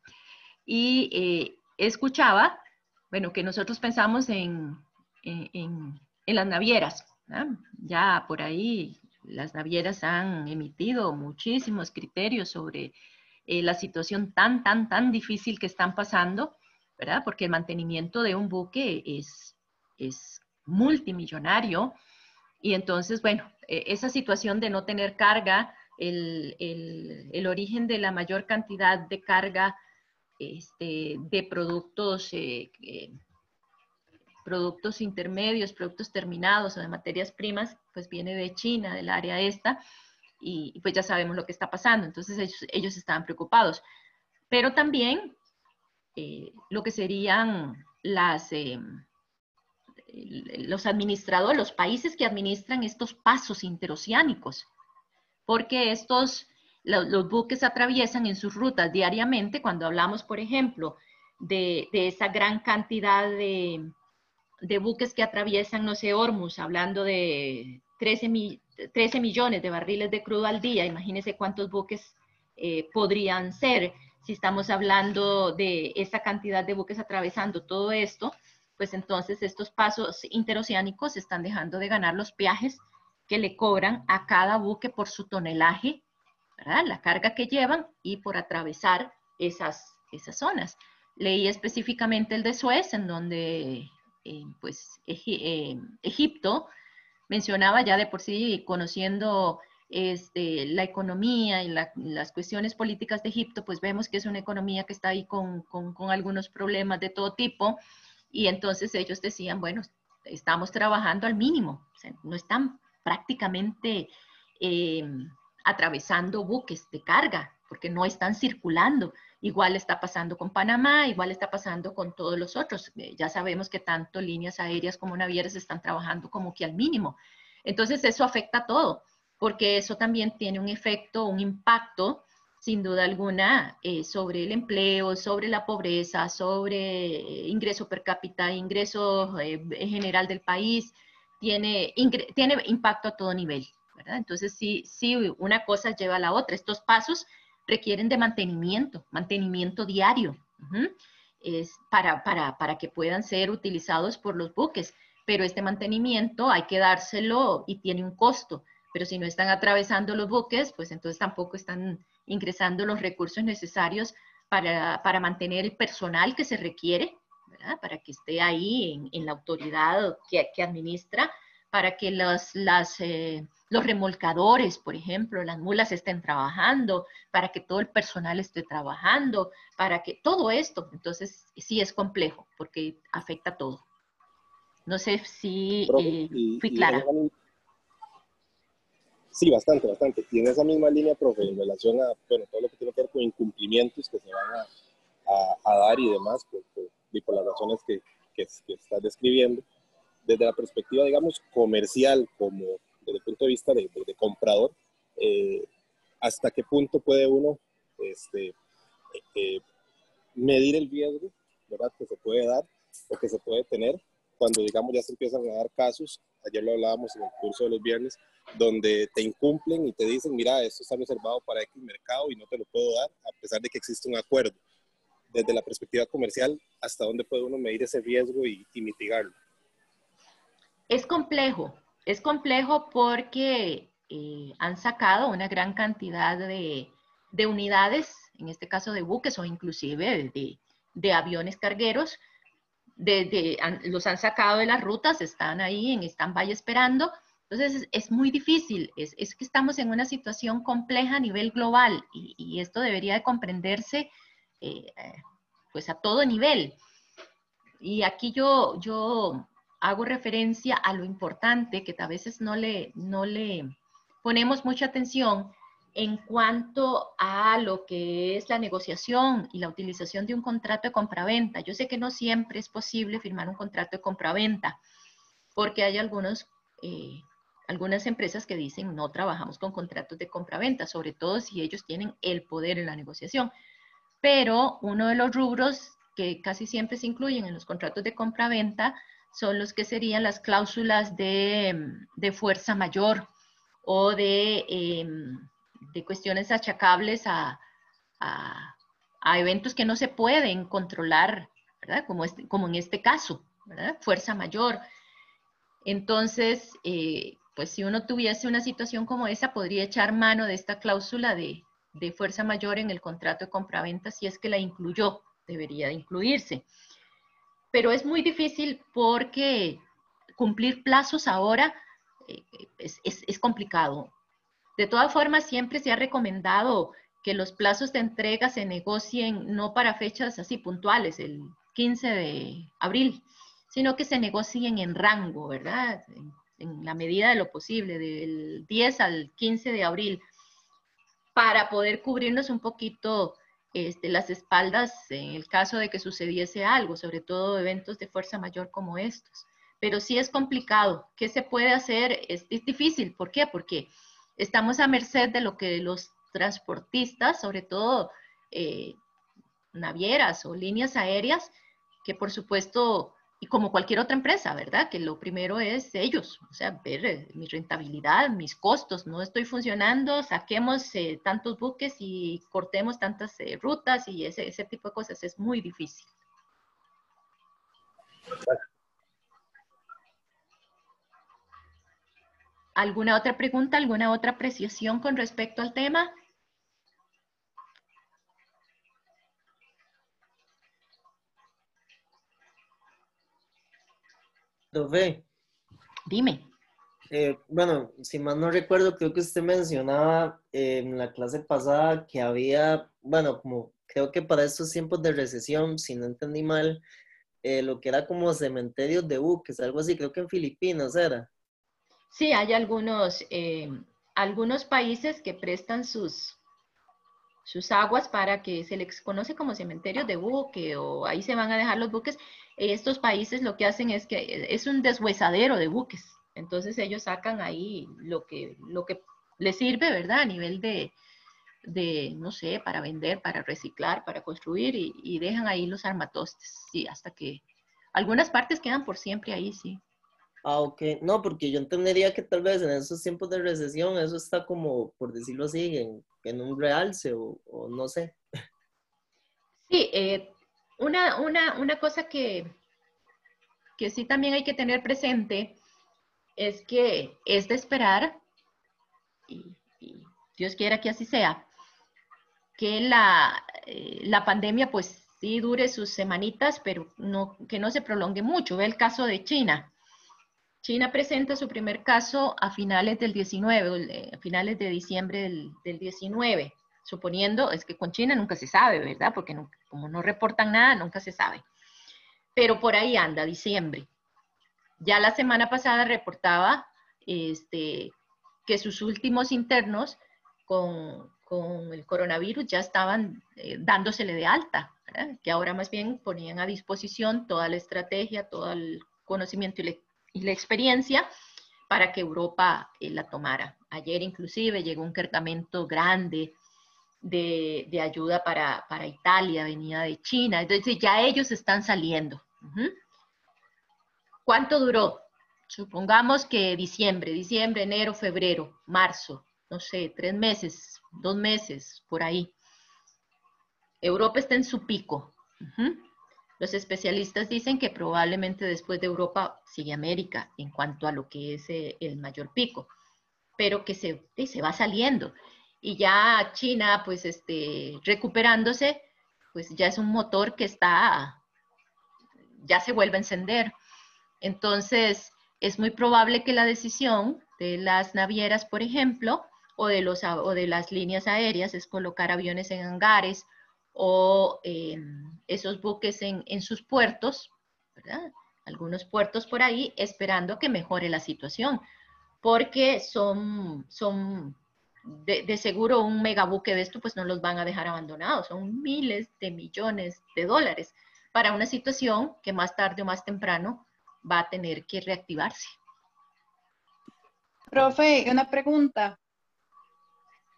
Y escuchaba, bueno, que nosotros pensamos en las navieras, ¿no? Ya por ahí las navieras han emitido muchísimos criterios sobre la situación tan difícil que están pasando. ¿verdad? Porque el mantenimiento de un buque es multimillonario. Y entonces, bueno, esa situación de no tener carga, el origen de la mayor cantidad de carga de productos, productos intermedios, productos terminados o de materias primas, pues viene de China, del área esta, y pues ya sabemos lo que está pasando. Entonces ellos estaban preocupados. Pero también lo que serían los administradores, los países que administran estos pasos interoceánicos, porque los buques atraviesan en sus rutas diariamente. Cuando hablamos, por ejemplo, de esa gran cantidad de buques que atraviesan, no sé, Hormuz, hablando de 13 millones de barriles de crudo al día, imagínense cuántos buques podrían ser. Si estamos hablando de esa cantidad de buques atravesando todo esto, pues entonces estos pasos interoceánicos están dejando de ganar los peajes que le cobran a cada buque por su tonelaje, ¿verdad? La carga que llevan y por atravesar esas zonas. Leí específicamente el de Suez, en donde Egipto mencionaba ya de por sí, conociendo la economía y las cuestiones políticas de Egipto, pues vemos que es una economía que está ahí con algunos problemas de todo tipo, y entonces ellos decían, bueno, estamos trabajando al mínimo, o sea, no están prácticamente atravesando buques de carga, porque no están circulando. Igual está pasando con Panamá, igual está pasando con todos los otros. Ya sabemos que tanto líneas aéreas como navieras están trabajando como que al mínimo. Entonces eso afecta a todo, porque eso también tiene un efecto, un impacto, sin duda alguna, sobre el empleo, sobre la pobreza, sobre ingreso per cápita, ingreso general del país. Tiene impacto a todo nivel, ¿verdad? Entonces sí, una cosa lleva a la otra. Estos pasos requieren de mantenimiento diario, para que puedan ser utilizados por los buques. Pero este mantenimiento hay que dárselo y tiene un costo. Pero si no están atravesando los buques, pues entonces tampoco están ingresando los recursos necesarios para mantener el personal que se requiere, ¿verdad? Para que esté ahí en la autoridad que administra, para que los remolcadores, por ejemplo, las mulas estén trabajando, para que todo el personal esté trabajando, para que todo esto, entonces sí es complejo porque afecta a todo. No sé si fui clara. Sí, bastante. Y en esa misma línea, profe, en relación a todo lo que tiene que ver con incumplimientos que se van a dar y demás, por las razones que estás describiendo, desde la perspectiva, digamos, comercial, como desde el punto de vista de comprador, hasta qué punto puede uno medir el riesgo, ¿verdad?, que se puede dar o que se puede tener cuando, digamos, ya se empiezan a dar casos. Ayer lo hablábamos en el curso de los viernes, donde te incumplen y te dicen, mira, esto está reservado para X mercado y no te lo puedo dar, a pesar de que existe un acuerdo. Desde la perspectiva comercial, ¿hasta dónde puede uno medir ese riesgo y mitigarlo? Es complejo porque han sacado una gran cantidad de unidades, en este caso de buques o inclusive de aviones cargueros, los han sacado de las rutas, están ahí en stand-by esperando. Entonces es muy difícil, es que estamos en una situación compleja a nivel global y esto debería de comprenderse pues a todo nivel. Y aquí yo hago referencia a lo importante que a veces no le ponemos mucha atención en cuanto a lo que es la negociación y la utilización de un contrato de compraventa. Yo sé que no siempre es posible firmar un contrato de compraventa, porque hay algunas empresas que dicen no trabajamos con contratos de compraventa, sobre todo si ellos tienen el poder en la negociación. Pero uno de los rubros que casi siempre se incluyen en los contratos de compraventa son los que serían las cláusulas de fuerza mayor o de cuestiones achacables a eventos que no se pueden controlar, ¿verdad? Como en este caso, ¿verdad? Fuerza mayor. Entonces, pues si uno tuviese una situación como esa, podría echar mano de esta cláusula de fuerza mayor en el contrato de compraventa si es que la incluyó, debería de incluirse. Pero es muy difícil porque cumplir plazos ahora es complicado. De todas formas, siempre se ha recomendado que los plazos de entrega se negocien no para fechas así puntuales, el 15 de abril, sino que se negocien en rango, ¿verdad? En la medida de lo posible, del 10 al 15 de abril, para poder cubrirnos un poquito las espaldas en el caso de que sucediese algo, sobre todo eventos de fuerza mayor como estos. Pero sí es complicado. ¿Qué se puede hacer? Es difícil. ¿Por qué? Porque estamos a merced de lo que los transportistas, sobre todo navieras o líneas aéreas, que por supuesto, y como cualquier otra empresa, ¿verdad? Que lo primero es ellos, o sea, ver mi rentabilidad, mis costos, no estoy funcionando, saquemos tantos buques y cortemos tantas rutas y ese tipo de cosas es muy difícil. ¿Alguna otra pregunta, alguna otra apreciación con respecto al tema? Profe, Dime. bueno, si mal no recuerdo, creo que usted mencionaba en la clase pasada que había, bueno, como creo que para estos tiempos de recesión, si no entendí mal, lo que era como cementerios de buques, algo así, creo que en Filipinas era. Sí, hay algunos países que prestan sus aguas para que se les conoce como cementerios de buque o ahí se van a dejar los buques. Estos países lo que hacen es que es un deshuesadero de buques. Entonces ellos sacan ahí lo que les sirve, ¿verdad? A nivel no sé, para vender, para reciclar, para construir y dejan ahí los armatostes, sí, hasta que algunas partes quedan por siempre ahí, sí. Ah, ok. No, porque yo entendería que tal vez en esos tiempos de recesión eso está como, por decirlo así, en un realce o no sé. Sí, una cosa que sí también hay que tener presente es que es de esperar, y Dios quiera que así sea, que la pandemia pues sí dure sus semanitas, pero no, que no se prolongue mucho. Ve el caso de China. China presenta su primer caso a finales del 19, a finales de diciembre del 19, suponiendo, es que con China nunca se sabe, ¿verdad? Porque no, como no reportan nada, nunca se sabe. Pero por ahí anda, diciembre. Ya la semana pasada reportaba que sus últimos internos con el coronavirus ya estaban dándosele de alta, ¿verdad? Que ahora más bien ponían a disposición toda la estrategia, todo el conocimiento y la experiencia para que Europa la tomara. Ayer inclusive llegó un cargamento grande de ayuda para Italia, venía de China, entonces ya ellos están saliendo. ¿Cuánto duró? Supongamos que diciembre, enero, febrero, marzo, no sé, 3 meses, 2 meses, por ahí. Europa está en su pico. Los especialistas dicen que probablemente después de Europa sigue América en cuanto a lo que es el mayor pico, pero que se va saliendo. Y ya China, pues recuperándose, pues ya es un motor que ya se vuelve a encender. Entonces, es muy probable que la decisión de las navieras, por ejemplo, o de las líneas aéreas es colocar aviones en hangares o esos buques en sus puertos, ¿verdad? Algunos puertos por ahí, esperando que mejore la situación, porque son de seguro un megabuque de esto, pues no los van a dejar abandonados, son miles de millones de dólares para una situación que más tarde o más temprano va a tener que reactivarse. Profe, una pregunta.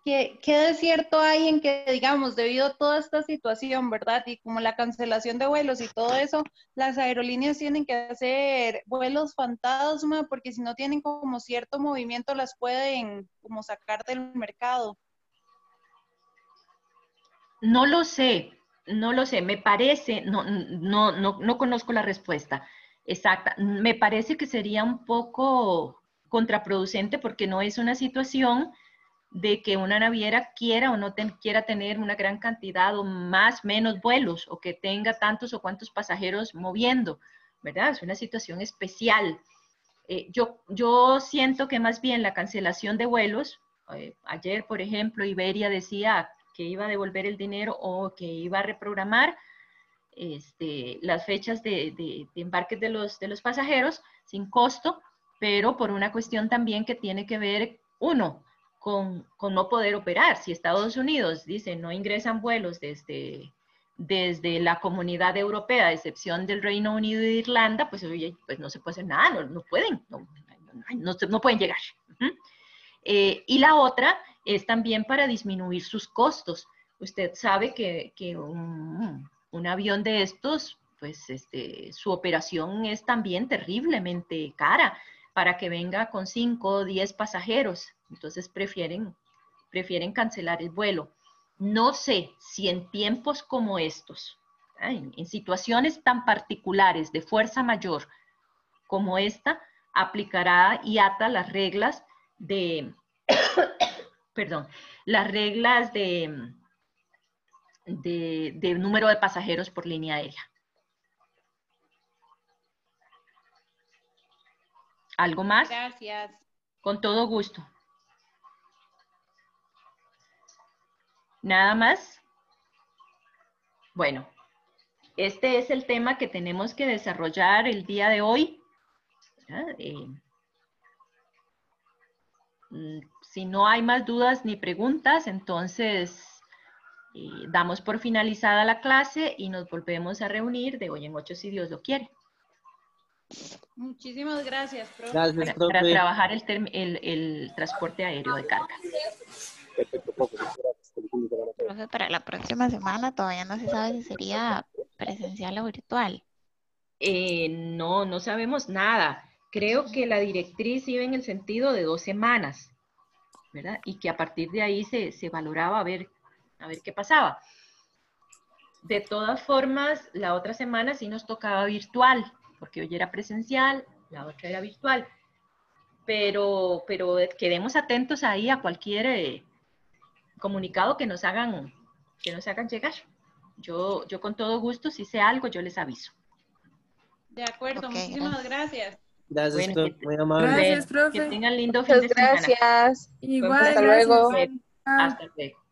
¿Qué de cierto hay en que, digamos, debido a toda esta situación, ¿verdad? Y como la cancelación de vuelos y todo eso, las aerolíneas tienen que hacer vuelos fantasma porque si no tienen como cierto movimiento las pueden como sacar del mercado? No lo sé, me parece, no conozco la respuesta exacta. Me parece que sería un poco contraproducente porque no es una situación de que una naviera quiera o no quiera tener una gran cantidad o más, menos vuelos, o que tenga tantos o cuantos pasajeros moviendo, ¿verdad? Es una situación especial. Yo siento que más bien la cancelación de vuelos, ayer, por ejemplo, Iberia decía que iba a devolver el dinero o que iba a reprogramar las fechas de embarques de los pasajeros sin costo, pero por una cuestión también que tiene que ver, uno, con no poder operar. Si Estados Unidos dice no ingresan vuelos desde la comunidad europea, a excepción del Reino Unido y de Irlanda, pues, oye, pues no se puede hacer nada, no pueden, no pueden llegar. Y la otra es también para disminuir sus costos. Usted sabe que un avión de estos, pues su operación es también terriblemente cara para que venga con 5 o 10 pasajeros. Entonces prefieren cancelar el vuelo. No sé si en tiempos como estos, en situaciones tan particulares de fuerza mayor como esta, aplicará IATA las reglas de, perdón, las reglas de número de pasajeros por línea aérea. ¿Algo más? Gracias. Con todo gusto. ¿Nada más? Bueno, este es el tema que tenemos que desarrollar el día de hoy. Si no hay más dudas ni preguntas, entonces damos por finalizada la clase y nos volvemos a reunir de hoy en 8 si Dios lo quiere. Muchísimas gracias, profe. Gracias, profe. Para trabajar el transporte aéreo de carga. Perfecto, profe. Muchas gracias. Feliz fin de semana a todos. Profe, para la próxima semana todavía no se sabe si sería presencial o virtual. No sabemos nada. Creo que la directriz iba en el sentido de 2 semanas, ¿verdad? Y que a partir de ahí se valoraba a ver qué pasaba. De todas formas, la otra semana sí nos tocaba virtual, porque hoy era presencial, la otra era virtual. Pero quedemos atentos ahí a cualquier comunicado que nos hagan llegar. Yo con todo gusto, si sé algo, yo les aviso. De acuerdo, Ok, muchísimas gracias. Gracias, Bueno, profe. Muy amable. Gracias, Que profe. tengan lindo fin de Muchas semana. gracias. Igual, Hasta gracias. luego. Chao. Hasta luego.